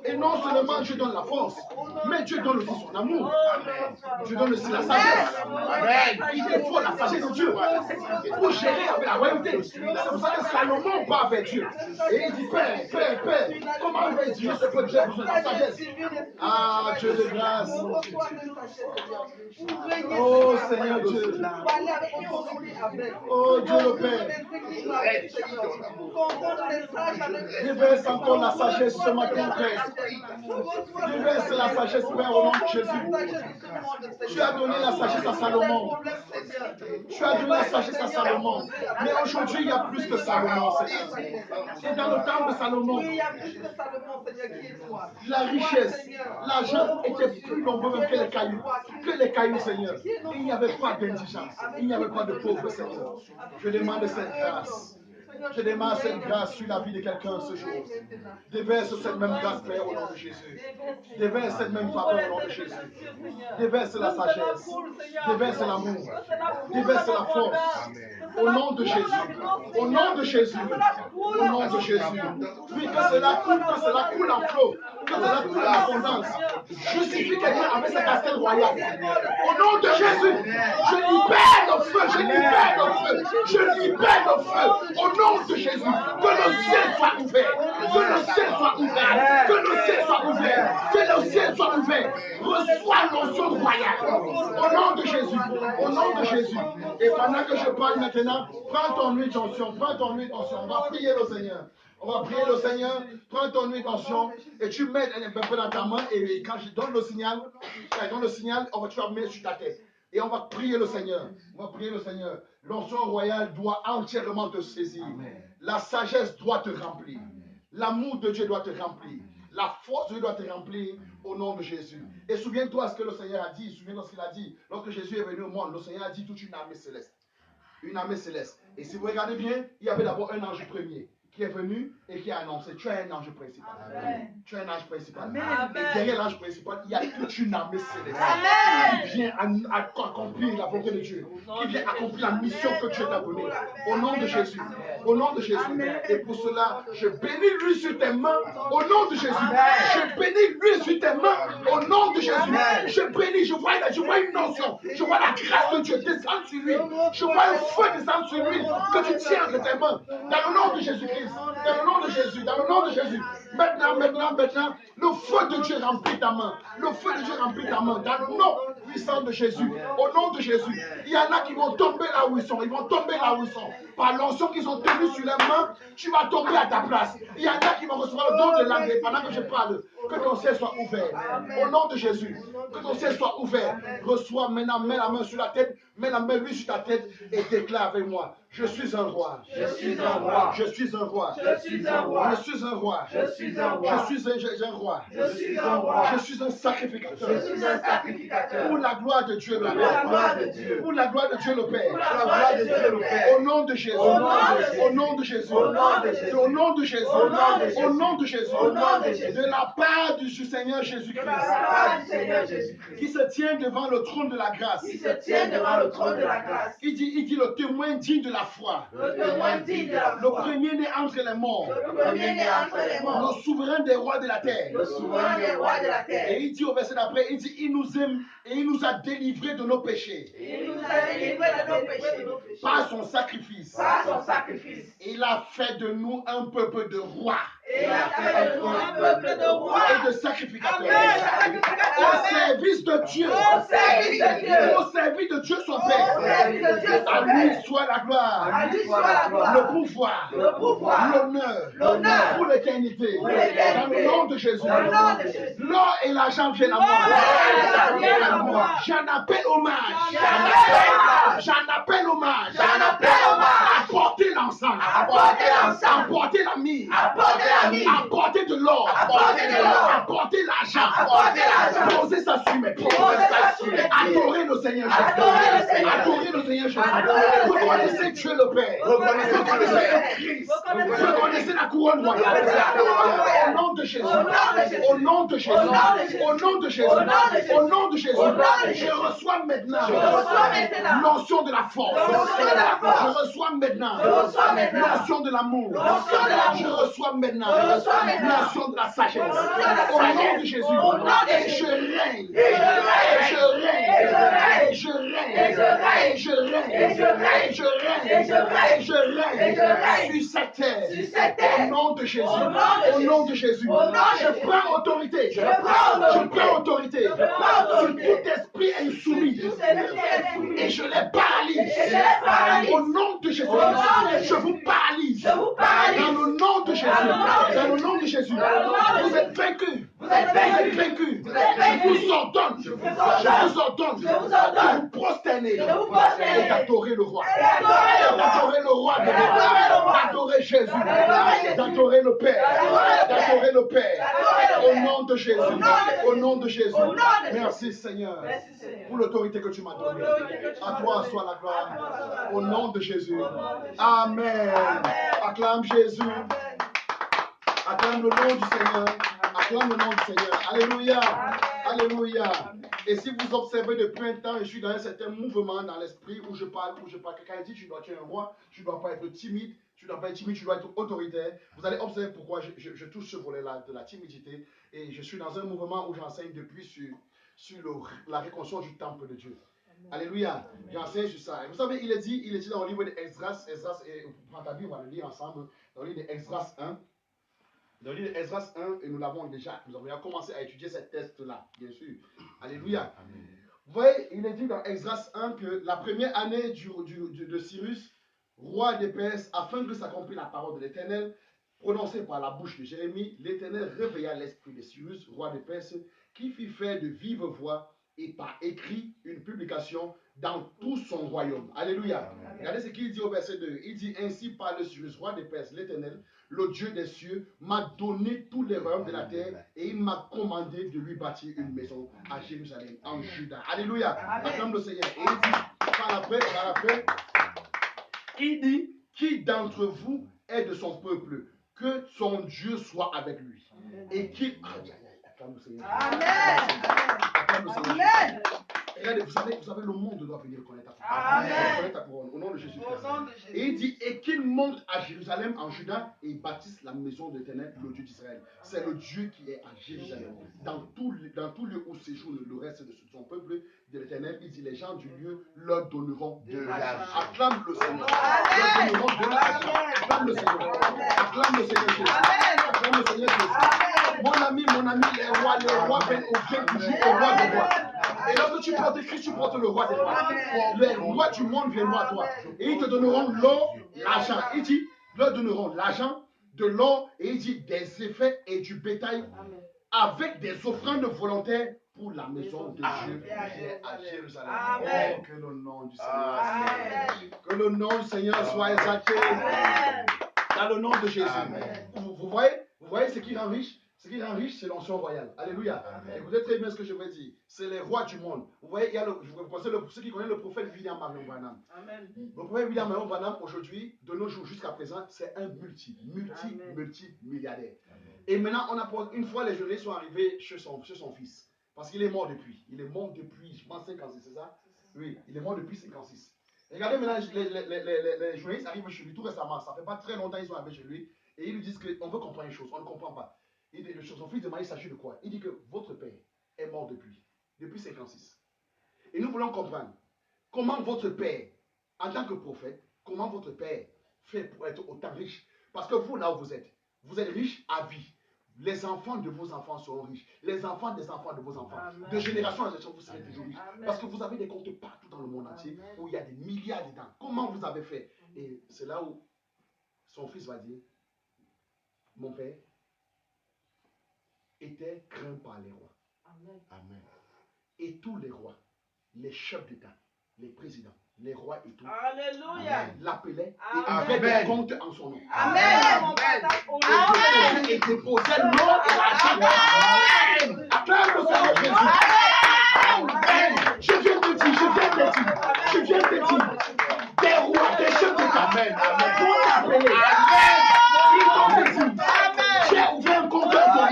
Et non seulement Dieu donne la force, mais Dieu donne aussi son amour. Dieu donne aussi la sagesse. Il te faut la sagesse de Dieu pour gérer avec la royauté. C'est pour ça que Salomon part vers Dieu. Et il dit, Père, comment vais-je dire ce que Dieu a besoin de la sagesse? Ah, Dieu de grâce. Oh Seigneur Dieu. Oh Dieu le Père. Déverse encore la sagesse ce matin, Père. Déverse la sagesse, Père, au nom de Jésus. Tu as donné la sagesse à Salomon. Tu as donné la sagesse à Salomon. Mais aujourd'hui, il y a plus que Salomon, Seigneur. Et dans le temps de Salomon, la richesse, l'argent était plus nombreux même que les cailloux. Que les cailloux, Seigneur. Il n'y avait pas d'indigence. Il n'y avait pas de pauvres, Seigneur. Je demande cette grâce. Je démarre cette grâce sur la vie de quelqu'un ce jour. Déverse cette même grâce, Père, au nom de Jésus. Déverse cette même faveur au nom de Jésus. Déverse la sagesse. Déverse l'amour. Déverse la force. Au nom de Jésus. Au nom de Jésus. Au nom de Jésus. Oui, que cela coule en flot. Que cela coule en abondance. Justifie quelqu'un avec sa casquette royale. Au nom de Jésus, je libère le feu. Je libère le feu. Je libère le feu. Au nom de Jésus, que le ciel soit ouvert. Que le ciel soit ouvert. Que le ciel soit ouvert. Que le ciel soit ouvert. Reçois l'onction royale. Au nom de Jésus. Au nom de Jésus. Et pendant que je parle maintenant, prends ton huile d'onction. Prends ton huile d'onction. On va prier le Seigneur. On va prier le Seigneur. Prends ton huile d'onction et tu mets un peu dans ta main. Et quand je donne le signal, tu vas mettre sur ta tête. Et on va prier le Seigneur. On va prier le Seigneur. L'onction royale doit entièrement te saisir. Amen. La sagesse doit te remplir. L'amour de Dieu doit te remplir. La force de Dieu doit te remplir au nom de Jésus. Et souviens-toi ce que le Seigneur a dit. Souviens-toi ce qu'il a dit. Lorsque Jésus est venu au monde, le Seigneur a dit toute une armée céleste. Une armée céleste. Et si vous regardez bien, il y avait d'abord un ange premier qui est venu et qui a annoncé, tu es un ange principal. Amen. Tu es un ange principal. Amen. Et derrière l'ange principal, il y a toute une armée céleste. Amen. Qui vient accomplir la volonté de Dieu. Qui vient accomplir la mission que Dieu t'a donnée. Au nom de Jésus. Au nom de Jésus. Amen. Et pour cela, je bénis lui sur tes mains. Au nom de Jésus. Amen. Je bénis lui sur tes mains. Au nom de Jésus. Amen. Je bénis, je vois une notion. Je vois la grâce de Dieu descendre sur lui. Je vois un feu descendre sur lui que tu tiens entre tes mains. Dans le nom de Jésus-Christ. Dans le nom de Jésus, dans le nom de Jésus. Maintenant, le feu de Dieu remplit ta main. Le feu de Dieu remplit ta main. Dans le nom puissant de Jésus. Au nom de Jésus. Il y en a qui vont tomber là où ils sont. Ils vont tomber là où ils sont. Par l'onction qu'ils ont tenue sur les mains, tu vas tomber à ta place. Il y en a qui vont recevoir le don de langue. Et pendant que je parle, que ton ciel soit ouvert. Au nom de Jésus. Que ton ciel soit ouvert. Reçois maintenant, mets la main sur la tête. Mets la main lui sur ta tête et déclare avec moi. Je suis un roi. Je suis un roi. Je suis un roi. Je suis un roi. Je suis un roi. Je suis un roi. Je suis un roi. Je suis un roi. Je suis un sacrificateur. Je suis un sacrificateur. Pour la gloire de Dieu le Pour la gloire de Père. Dieu. Pour la gloire de Dieu le Père. Pour la gloire de Dieu le Père. Au nom de Jésus. Au nom de Jésus. Au nom de Jésus. Au nom de Jésus. Au nom de Jésus. Au nom de Jésus. Au nom de Jésus. Au nom de Jésus. De la part du Seigneur Jésus-Christ. De la part du Seigneur Jésus-Christ. Qui se tient devant le trône de la grâce. Qui se tient devant le trône de la grâce. Il dit le témoin digne de la foi. Le témoin digne de la Le foi. premier-né entre les morts. Le premier-né entre les morts. Le souverain des rois de la terre. Le souverain des rois de la terre. Et il dit au verset d'après, il dit, il nous aime et il nous a délivrés de nos péchés. Il nous a délivrés de nos péchés. Par son sacrifice. Par son sacrifice. Il a fait de nous un peuple de rois. Et il a fait de nous un peuple de rois. Et de sacrificateurs. Amen. Au service de Dieu. Au service de Dieu. Au service de Dieu son Père. Au service de Dieu son À lui Père. soit la gloire. À lui soit la gloire. Le pouvoir. Le pouvoir. L'honneur. Pour l'éternité. Pour l'éternité. Dans le nom de Jésus. Dans le nom de Jésus. L'or et l'argent viennent à moi. L'or et l'argent viennent à moi. J'en appelle hommage. J'en appelle hommage. J'en appelle hommage. Apportez l'encens. Apportez l'encens. Apportez la myrrhe. Apportez la myrrhe. Apportez de l'or. Apportez de l'or. Apportez l'argent. Apportez l'argent. Posez ça sur mes pieds. Posez ça sur mes pieds. Adorez le Seigneur Jésus. Adorez le Seigneur. Adorez le Seigneur Jésus. Adorez le Seigneur. Reconnaissez Dieu le Père. Reconnaissez Dieu le Père. Christ. Reconnaissez la couronne royale. Reconnaissez la couronne royale. Au nom de Jésus. Au nom de Jésus. Au nom de Jésus. Au nom de Jésus. Au nom de Jésus. Au nom de Jésus. Au nom de Jésus. Au nom de Jésus. Je reçois maintenant. Je reçois maintenant. L'onction de la force. L'onction de la force. Je reçois maintenant. Je reçois maintenant. L'onction de l'amour. L'onction de l'amour. Je reçois maintenant. Je reçois maintenant. L'onction de la sagesse. L'onction de la Au nom sagesse. de Jésus. Au nom de Et Jésus. je règne. Et je règne. Et je règne. Et je règne. Et je règne. Et je règne. Et je règne. Et je règne. Et je règne. Et je règne. Et je règne. Et je règne. Sur cette terre. Sur cette terre. Au nom de Jésus. Au nom de Au Jésus. nom de Jésus. Au nom de Je Jésus. prends autorité. Je prends autorité. Je prends autorité. Je prends Sur autorité. tout esprit insoumis. Tout esprit insoumis. Et je les paralyse. Et je les paralyse. Au nom de Jésus. Au nom de Jésus. Je vous paralyse. Je vous paralyse. Dans le nom de Jésus. Dans le nom de Dans le nom de Jésus. Dans le nom de Vous Jésus. êtes vaincus. Vous êtes vaincus. Je vous ordonne de vous prosterner et d'adorer le roi. D'adorer le roi de roi. D'adorer Jésus. D'adorer le Père. D'adorer le Père. Au nom de Jésus. Au nom de Jésus. Merci Seigneur pour l'autorité que tu m'as donnée. À toi soit la gloire. Au nom de Jésus. Amen. Acclame Jésus. Acclame le nom du Seigneur. Acclame le nom du Seigneur. Alléluia. Alléluia. Et si vous observez depuis un temps, je suis dans un certain mouvement dans l'esprit où je parle. Quelqu'un dit tu es un roi, tu ne dois pas être timide. Tu ne dois pas être timide, tu dois être autoritaire. Vous allez observer pourquoi je touche ce volet-là de la timidité. Et je suis dans un mouvement où j'enseigne depuis sur la reconstruction du temple de Dieu. Alléluia. J'enseigne sur ça. Et vous savez, il est dit dans le livre d'Esdras, et prends ta Bible, on va le lire ensemble, dans le livre d'Esdras 1. Dans le livre d'Esdras 1, et nous avons déjà commencé à étudier cette texte-là, bien sûr. Alléluia. Amen. Vous voyez, il est dit dans Esdras 1 que la première année de Cyrus, roi des Perses, afin que s'accomplisse la parole de l'Éternel, prononcée par la bouche de Jérémie, l'Éternel réveilla l'esprit de Cyrus, roi des Perses, qui fit faire de vive voix et par écrit une publication dans tout son royaume. Alléluia. Amen. Regardez ce qu'il dit au verset 2. Il dit ainsi parle Cyrus, roi des Perses, l'Éternel, le Dieu des cieux, m'a donné tous les royaumes de la terre et il m'a commandé de lui bâtir une maison à Jérusalem, en Juda. Alléluia. Acclame le Seigneur. Et il dit, par après, il dit, qui d'entre vous est de son peuple, que son Dieu soit avec lui. Et qu'il... Acclame le Seigneur. Amen. Acclame le Seigneur. Amen. Regardez, vous savez, le monde doit venir reconnaître ta couronne. Au nom de Jésus-Christ. Et il dit, et qu'il monte à Jérusalem, en Juda, et bâtisse la maison de l'Éternel, le Dieu d'Israël. C'est le Dieu qui est à Jérusalem. Dans tout lieu où séjourne le reste de son peuple, de l'Éternel, il dit, les gens du lieu leur donneront de l'argent. Acclame le Seigneur. Leur donneront de l'argent. Acclame le Seigneur. Acclame le Seigneur Jésus. Acclame le Seigneur Jésus. Mon ami, les rois viennent toujours au roi des rois. Et lorsque tu portes Christ, tu portes le roi des rois. Les rois du monde viendront à toi. Et ils te donneront l'or, l'argent. Il dit, leur donneront l'argent, de l'or, et il dit des effets et du bétail, avec des offrandes volontaires pour la maison de Dieu qui est à Jérusalem. Amen. Oh, que le nom du Seigneur que le nom du Seigneur soit exalté. Dans le nom de Jésus. Vous voyez ce qui rend riche? Ce qui rend riche, c'est l'onction royale. Alléluia. Amen. Écoutez très bien ce que je vais dire. C'est les rois du monde. Vous voyez, ceux qui connaissent le prophète William Marion Branham. Amen. Le prophète William Marion Branham, aujourd'hui, de nos jours jusqu'à présent, c'est un multi-milliardaire. Et maintenant, une fois les journalistes sont arrivés chez son fils. Parce qu'il est mort depuis. Il est mort depuis, je pense, 56, c'est ça? Oui, il est mort depuis 56. Regardez maintenant, les journalistes arrivent chez lui tout récemment. Ça fait pas très longtemps qu'ils sont arrivés chez lui. Et ils lui disent qu'on veut comprendre une chose. On ne comprend pas. Son fils demande, il s'agit de quoi? Il dit que votre père est mort depuis 56. Et nous voulons comprendre comment votre père, en tant que prophète, comment votre père fait pour être autant riche. Parce que vous, là où vous êtes riche à vie. Les enfants de vos enfants seront riches. Les enfants des enfants de vos enfants. Amen. De génération en génération, vous serez toujours riches. Amen. Parce que vous avez des comptes partout dans le monde entier où il y a des milliards dedans. Comment vous avez fait? Et c'est là où son fils va dire, mon père était craint par les rois. Amen. Et tous les rois, les chefs d'État, les présidents, les rois et tout, l'appelaient et avaient des comptes en son nom. Amen. Et déposaient l'or et l'argent. Acclame le Seigneur Jésus. Amen. Je viens de dire, des rois, des chefs d'État, vont t'appeler. Ils vont te dire, j'ai ouvert un compte à ton nom.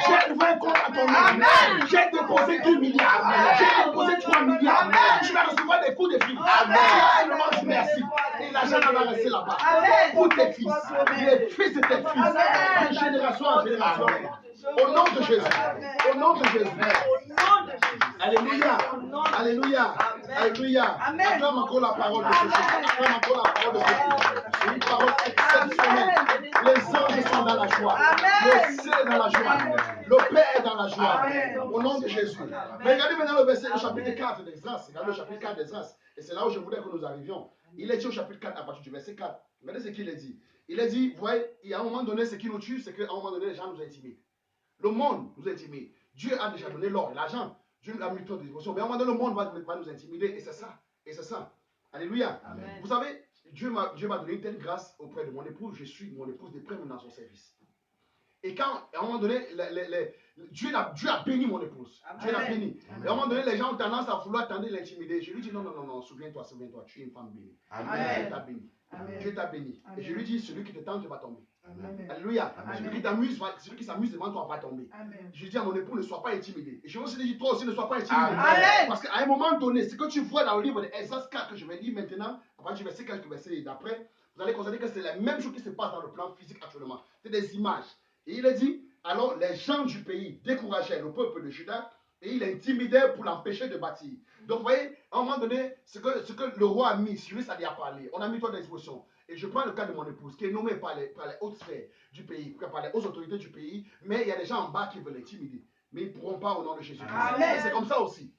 J'ai ouvert un compte à ton nom. J'ai déposé 2 milliards. J'ai déposé 3 milliards. Tu vas recevoir des coups de fil. Seulement dis merci. Et l'argent va rester là-bas. Pour tes fils. Les fils de tes fils. De génération en génération. Au nom de Jésus. Au nom de Jésus. Alléluia. Alléluia. Alléluia. Acclame encore la parole de Jésus. Acclame encore la parole de Jésus. C'est une parole exceptionnelle. Les anges sont dans la joie. Le ciel est dans la joie. Le Père est dans la joie. Au nom de Jésus. Mais regardez maintenant le chapitre 4 d'Esdras. Regardez le chapitre 4 d'Esdras. Et c'est là où je voulais que nous arrivions. Il est dit au chapitre 4 à partir du verset 4. Regardez ce qu'il a dit. Il a dit, vous voyez, il y a un moment donné, ce qui nous tue, c'est qu'à un moment donné, les gens nous intimident. Le monde nous intimide. Dieu a déjà donné l'or, l'argent. Dieu nous a mis toute disposition. Mais à un moment donné, le monde va nous intimider. Et c'est ça. Et c'est ça. Alléluia. Amen. Vous savez, Dieu m'a donné une telle grâce auprès de mon épouse. Je suis mon épouse de près dans son service. Et quand, à un moment donné, Dieu a béni mon épouse. Amen. Dieu l'a béni. Amen. Et à un moment donné, les gens ont tendance à vouloir tenter l'intimider. Je lui dis non, souviens-toi, tu es une femme bénie. Amen. Dieu t'a béni. Amen. Dieu t'a béni. Amen. Et je lui dis, celui qui te tente va tomber. Amen. Alléluia. Amen. Celui qui s'amuse devant toi va tomber. Amen. Je dis à mon époux, ne sois pas intimidé. Et je vais aussi dire, toi aussi, ne sois pas intimidé. Amen. Parce qu'à un moment donné, ce que tu vois dans le livre d'Exode 4 que je vais lire maintenant, à partir du verset 4 du verset d'après, vous allez constater que c'est la même chose qui se passe dans le plan physique actuellement. C'est des images. Et il a dit, alors les gens du pays décourageaient le peuple de Juda et il intimidait pour l'empêcher de bâtir. Donc vous voyez, à un moment donné, ce que le roi a mis, celui ça lui a parlé, on a mis toi d'exposition. Et je prends le cas de mon épouse, qui est nommée par les hautes sphères du pays, par les hautes autorités du pays, mais il y a des gens en bas qui veulent l'intimider. Mais ils ne pourront pas au nom de Jésus. Amen. C'est comme ça aussi.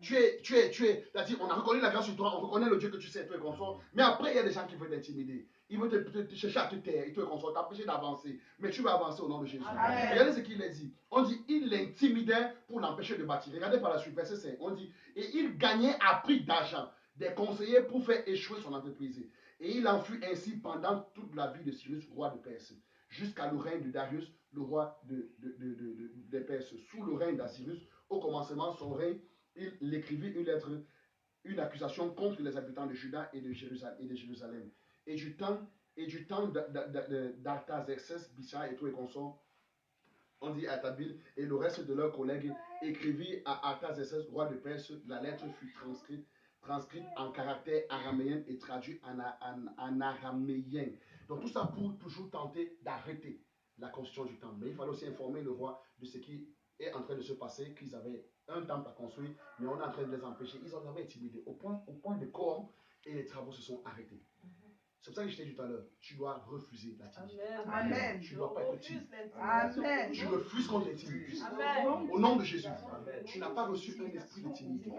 C'est-à-dire, on a reconnu la grâce sur toi, on reconnaît le Dieu que tu sais, toi et consort. Mais après, il y a des gens qui veulent t'intimider. Ils veulent te chercher à te taire, ils te consortent, t'empêcher d'avancer. Mais tu vas avancer au nom de Jésus. Amen. Regardez ce qu'il a dit. On dit, il l'intimidait pour l'empêcher de bâtir. Regardez par la suite, verset 5. On dit, et il gagnait à prix d'argent des conseillers pour faire échouer son entreprise. Et il en fut ainsi pendant toute la vie de Cyrus, roi de Perse, jusqu'à le règne de Darius, le roi de Perse. Sous le règne d'Assyrus, au commencement, son règne, il écrivit une lettre, une accusation contre les habitants de Juda et de Jérusalem. Et du temps d'Artaxerxès, Bissa et tous les consorts, on dit Atabil, et le reste de leurs collègues écrivit à Artaxerxès, roi de Perse. La lettre fut transcrite en caractère araméen et traduite en araméen. Donc tout ça pour toujours tenter d'arrêter la construction du temple. Mais il fallait aussi informer le roi de ce qui est en train de se passer, qu'ils avaient un temple à construire, mais on est en train de les empêcher. Ils en avaient intimidé au point de corps et les travaux se sont arrêtés. C'est pour ça que je t'ai dit tout à l'heure, tu dois refuser la timidité. Amen. Tu ne dois pas être timide. Amen. Tu refuses qu'on t'intimide. Amen. Au nom de Jésus, tu n'as pas reçu un esprit de timidité.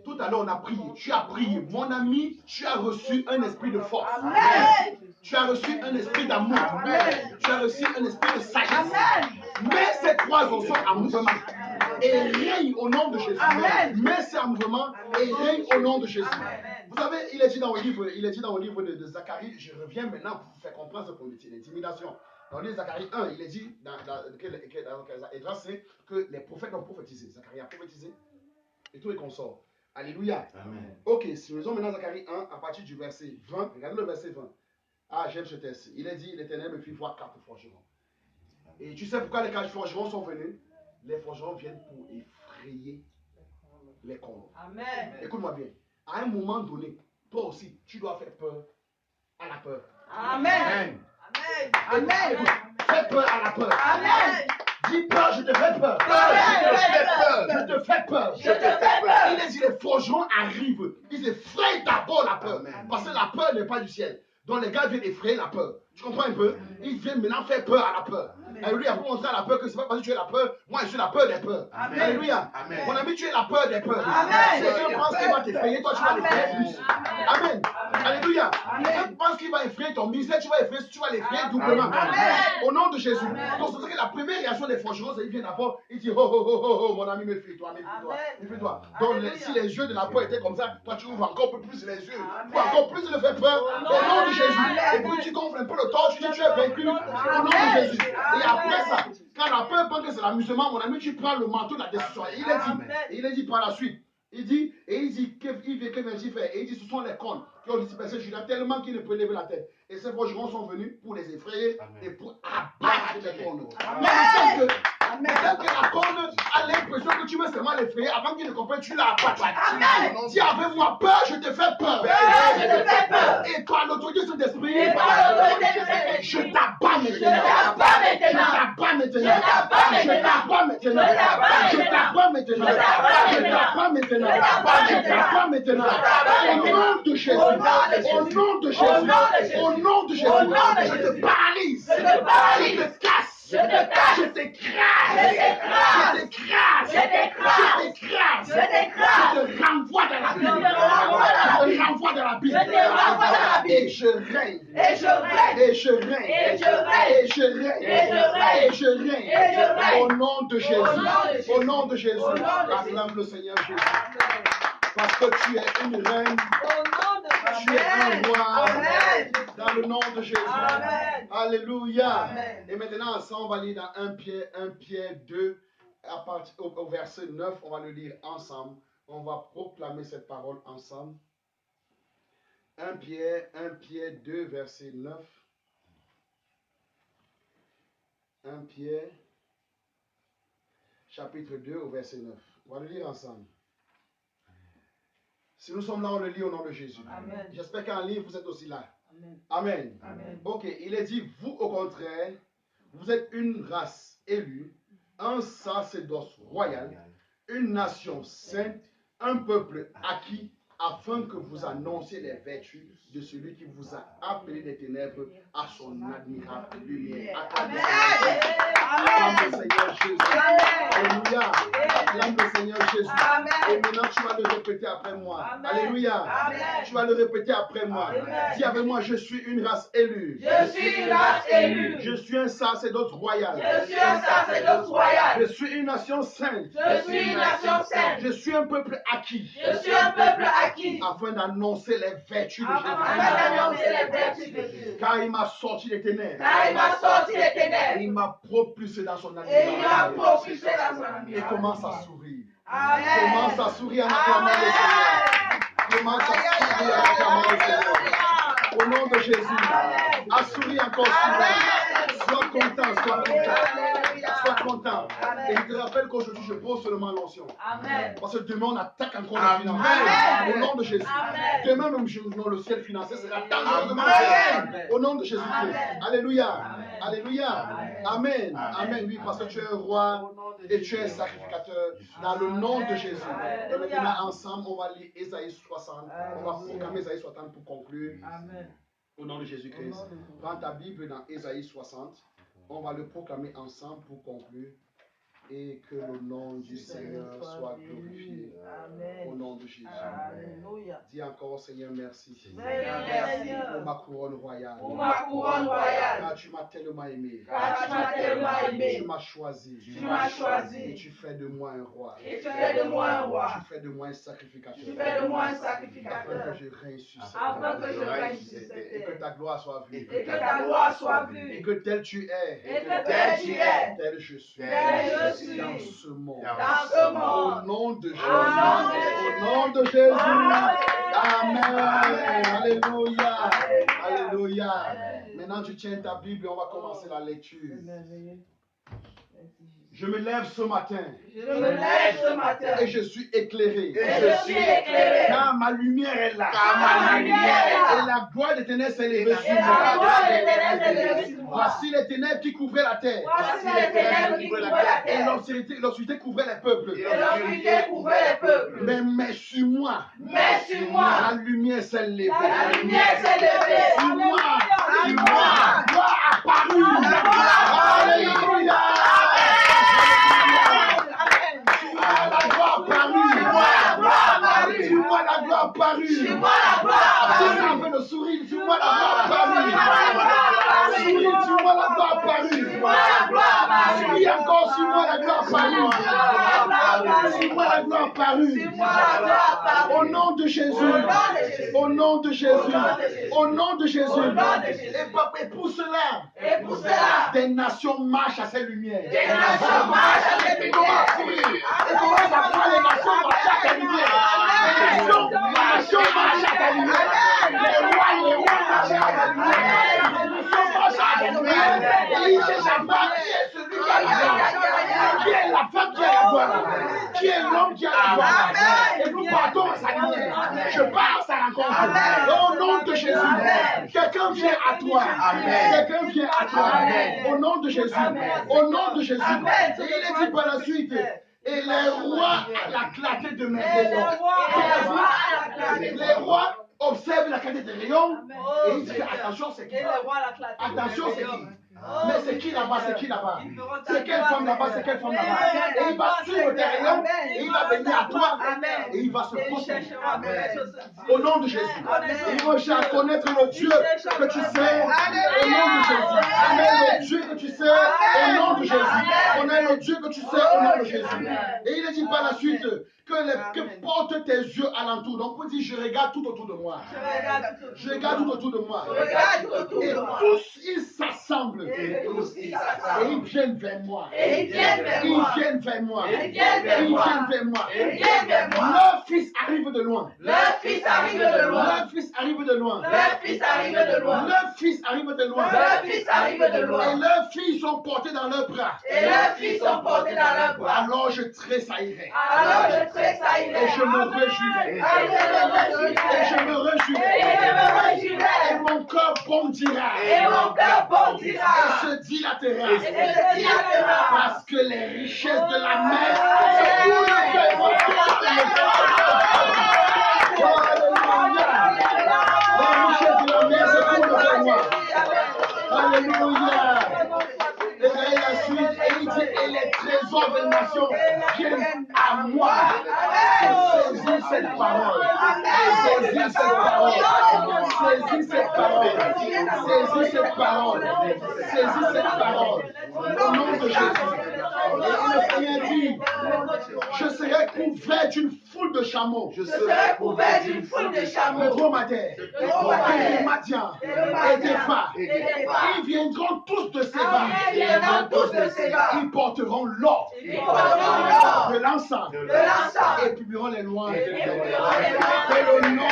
Tout à l'heure, on a prié. Tu as prié. Mon ami, tu as reçu un esprit de force. Amen. Tu as reçu un esprit d'amour. Amen. Tu as reçu un esprit de sagesse. Amen. Mais ces trois en sont en mouvement. Et règnent au nom de Jésus. Amen. Mais c'est en mouvement et règnent au nom de Jésus. Amen. Vous savez, il est dit dans le livre de Zacharie, je reviens maintenant pour vous faire comprendre ce qu'on dit, l'intimidation. Dans le livre de Zacharie 1, il est dit, dans Esdras, c'est que les prophètes ont prophétisé. Zacharie a prophétisé et tous les consorts. Alléluia. Amen. Ok, si nous lisons maintenant Zacharie 1 à partir du verset 20, regardez le verset 20. Ah, j'aime ce texte. Il est dit, l'Éternel me fit voir 4 forgerons. Et tu sais pourquoi les 4 forgerons sont venus? Les forgerons viennent pour effrayer les corps. Amen. Écoute-moi bien. À un moment donné, toi aussi, tu dois faire peur à la peur. Amen. Amen. Amen. Fais peur à la peur. Amen. Dis peur, je te fais peur. Je te fais peur. Je te fais peur. Il est dit, les forgerons arrivent. Ils effrayent d'abord la peur. Amen. Parce que la peur n'est pas du ciel. Donc les gars viennent effrayer la peur. Tu comprends un peu? Ils viennent maintenant faire peur à la peur. Alléluia, pour montrer à la peur que c'est pas parce que tu es la peur, moi je suis la peur des peurs. Amen. Alléluia. Amen. Mon ami, tu es la peur des peurs. Amen. Quelqu'un pense qu'il va t'effrayer, toi tu vas l'effrayer plus. Amen. Alléluia. Amen. Quelqu'un pense qu'il va effrayer ton ministère, tu vas l'effrayer doublement. Amen. Au nom de Jésus. Amen. Donc c'est vrai que la première réaction des forgerons, c'est qu'ils viennent d'abord, ils disent oh, mon ami, méfie-toi, méfie-toi, Amen. méfie-toi. Donc Alléluia. si les yeux de la peur étaient comme ça, toi tu ouvres encore plus les yeux. Amen. Pour encore plus de faire peur. Au Au nom de Jésus. Amen. Et puis tu gonfles un peu le torse, tu dis tu es vaincu. Au nom de Jésus. Et après ça, quand la peur pense que c'est l'amusement, mon ami, tu prends le manteau de la destruction. Et il est dit par la suite. Il dit, que vient-il faire? Et il dit, ce sont les cornes qui ont dispersé Judas tellement qu'ils ne pouvaient lever la tête. Et ces forgerons sont venus pour les effrayer et pour abattre les cornes. Mais tel que la corne a l'impression que tu veux seulement l'effrayer, avant qu'il ne comprenne, tu l'as abattu. Dis avec moi, peur, je te fais peur. Je te fais peur. Et par l'autorité de Saint-Esprit, Et par l'autorité de Saint-Esprit, je t'abats maintenant. je t'abats maintenant. Je t'abats maintenant. Je t'abats maintenant. Je t'abats maintenant. Je t'abats maintenant. Au nom de Jésus. Au nom de Jésus. Au nom de Jésus. Je te paralyse. Je te casse. Je te casse. Je t'écrase. Je t'écrase. Je t'écrase. Je t'écrase. Je t'écrase. Je t'écrase. Je te renvoie dans la Je Bible. te renvoie dans la Je te renvoie dans la Bible. Je te renvoie dans la Bible. Et je règne. Et je règne. Et je règne. Et je règne. Et je règne. Et je règne. Et je règne. Et je règne. Au nom de Jésus. Au nom de Jésus. Au nom de Jésus. Au nom de Acclame le Seigneur Jésus. Parce que tu es une reine. Tu es un roi. Amen. Dans le nom de Jésus. Amen. Alléluia. Amen. Et maintenant, ensemble, on va lire dans 1 Pierre 2, à partir, au verset 9, on va le lire ensemble. On va proclamer cette parole ensemble. 1 Pierre 2, verset 9. 1 Pierre, chapitre 2, au verset 9. On va le lire ensemble. Si nous sommes là, on le lit au nom de Jésus. Amen. J'espère qu'en ligne, vous êtes aussi là. Amen. Amen. Amen. Ok, il est dit, vous au contraire, vous êtes une race élue, un sacerdoce royal, une nation sainte, un peuple acquis, afin que vous annonciez les vertus de celui qui vous a appelé des ténèbres à son admirable lumière. Acclame le Seigneur Jésus. Alléluia. Acclame le Seigneur Jésus. Et maintenant tu vas le répéter après moi. Alléluia. Tu vas le répéter après moi. Dis avec moi, je suis une race élue. Je suis une race élue. Je suis un sacerdoce royal. Je suis un sacerdoce royal. Je suis une nation sainte. Je suis une nation sainte. Je suis un peuple acquis. Je suis un peuple acquis. Afin d'annoncer les vertus de Afin Jésus. d'annoncer les vertus de Dieu. Car il m'a sorti des ténèbres. Car il m'a sorti des Et ténèbres. il m'a propulsé dans son Et il m'a admirable. propulsé dans son Et amour. commence à sourire. Amen. Commence à sourire en acclamant le Seigneur. Commence à sourire en acclamant le Seigneur. Au nom de Jésus. À sourire encore sourire. Sois content, sois content. Sois content. Et je te rappelle qu'aujourd'hui, je pose seulement l'onction. Amen. Parce que demain, on attaque encore Amen. les finances. Amen. Au nom de Jésus. Amen. Demain, même jour, le ciel financier sera dangereusement Amen. faible. Au nom de Jésus-Christ. Amen. Alléluia. Amen. Alléluia. Amen. Amen. Amen. Amen. Oui, parce que tu es un roi et tu es un sacrificateur dans le nom de Jésus. Et maintenant, ensemble, on va lire Ésaïe 60. On va proclamer Ésaïe 60 pour conclure. Amen. Au nom de Jésus-Christ. Prends ta Bible dans Ésaïe 60. On va le proclamer ensemble pour conclure. Et que le nom du Seigneur soit glorifié. Au nom de Jésus. Alléluia. Dis encore, Seigneur, merci. Merci Pour ma couronne royale. pour ma couronne royale. Car tu m'as tellement aimé. Car tu m'as tellement Tu aimé. m'as choisi. Tu m'as choisi. Et tu fais de moi un roi. Et tu fais de moi un roi. Tu fais de moi un sacrificateur. Tu fais de moi un Afin sacrificateur. que je règne sur cette Afin que terre. je règne sur cette Et que terre. ta gloire soit vue. Et que ta gloire soit Et vue. que tel tu es. Et que tel tu es. Tel je suis. Tel je suis. Dans ce monde. Dans ce Au monde. nom de Jésus. Amen. Au nom de Jésus. Amen. Amen. Alléluia. Alléluia. Maintenant, tu tiens ta Bible et on va commencer la lecture. Je me lève ce matin Je me lève ce matin. et je suis éclairé. Et je suis éclairé. Car ma lumière est là. Car ma lumière est là. Et la gloire des ténèbres s'est levée sur Et la moi. gloire des ténèbres est levée sur moi. Voici les ténèbres qui couvraient la terre. Voici les ténèbres qui couvrent la Et terre. l'obscurité couvrait les peuples. Et l'obscurité couvrait les peuples. Mais sur moi, Mais sur moi, la lumière s'est levée. la lumière s'est levée. Sur moi, Sur moi, la gloire a apparu. la gloire a apparu. Alléluia. Sur moi, la gloire a apparu. Sur moi, la gloire a apparu. Sur moi, la gloire a apparu. Sur moi, la gloire a Si apparu. vous avez le sourire, sur moi, la gloire a apparu. Sur moi, la gloire a apparu. Sourire, sur moi, la gloire a apparu. Sur moi, la gloire a apparu. Sourire encore, sur moi, la gloire a apparu. Sur moi, la gloire a apparu. Sur moi, la gloire a apparu. Au nom de Jésus. Au nom de Jésus. Au nom de Jésus. Et pour cela, Et pour cela, des nations marchent à ces lumières. des nations marchent à cette lumière. Et commence à voir les nations marcher à ta lumière. Les nations marchent à ta lumière. Les rois marchent à ta lumière. Les nations marchent à ta lumière. Et ils cherchent à voir qui est celui qui a la gloire. Qui est la femme qui a la gloire. Qui est l'homme qui a la gloire. Et nous partons à sa lumière. Je pars à sa rencontre. Au nom de Jésus. Quelqu'un vient à toi. Quelqu'un vient à toi. Au nom de Jésus. Au nom de Jésus. Et il est dit par la suite. Et les rois à la clarté de mes rayons. Les rois observent la clarté des rayons. Et ils disent attention, c'est qui? Attention, c'est qui? Mais c'est qui là-bas? C'est qui là-bas? C'est quelle femme là-bas? C'est quelle femme là-bas? Et il va suivre tes rayons. Et il va venir à toi. Et il va se poser. Au nom de Jésus. Et il va chercher à connaître le Dieu que tu sais. Au nom de Jésus. Amen. Le Dieu tu sais au nom de Jésus. Connais le Dieu que tu sais au nom de Jésus. Et il dit par la suite que porte tes yeux alentour. Donc on dit je regarde tout autour de moi. Je regarde tout autour de moi. Et tous ils s'assemblent. Et ils viennent vers moi. Ils viennent vers moi. Ils viennent vers moi. Leur fils arrive de loin. Leur fils arrive de loin. Leur fils arrive de loin. Leur fils arrive de loin. Leurs fils arrivent de loin. Leurs fils arrivent de Et loin. leurs filles sont portées dans leurs bras. Et leurs filles sont portées dans leurs bras. Alors je tressaillerai. Alors je tressaillerai. Et je me réjouirai. Et Et je me réjouirai. je Et mon cœur bondira. Et mon cœur bondira. Et se dilatera. Et se dilatera. Parce que les richesses de la mer se trouvent vers moi. Les richesses de la mer se trouvent vers moi. Alléluia. Et là, la suite, et il dit, et les trésors des nations viennent à moi. Saisis cette parole. Saisis cette parole. Saisis cette parole. Saisis cette parole. Saisis cette parole. Au nom de Jésus. Et le Seigneur dit, je serai couvert d'une foule de chameaux. Je serai couvert d'une foule de De chameaux. dromadaires, et de madians, et des phares. Ils viendront tous de Séba. Ils viendront tous de Séba. Ils porteront l'or, Ils porteront l'or, de l'encens, de l'encens, et publieront les lois. publieront les Que le nom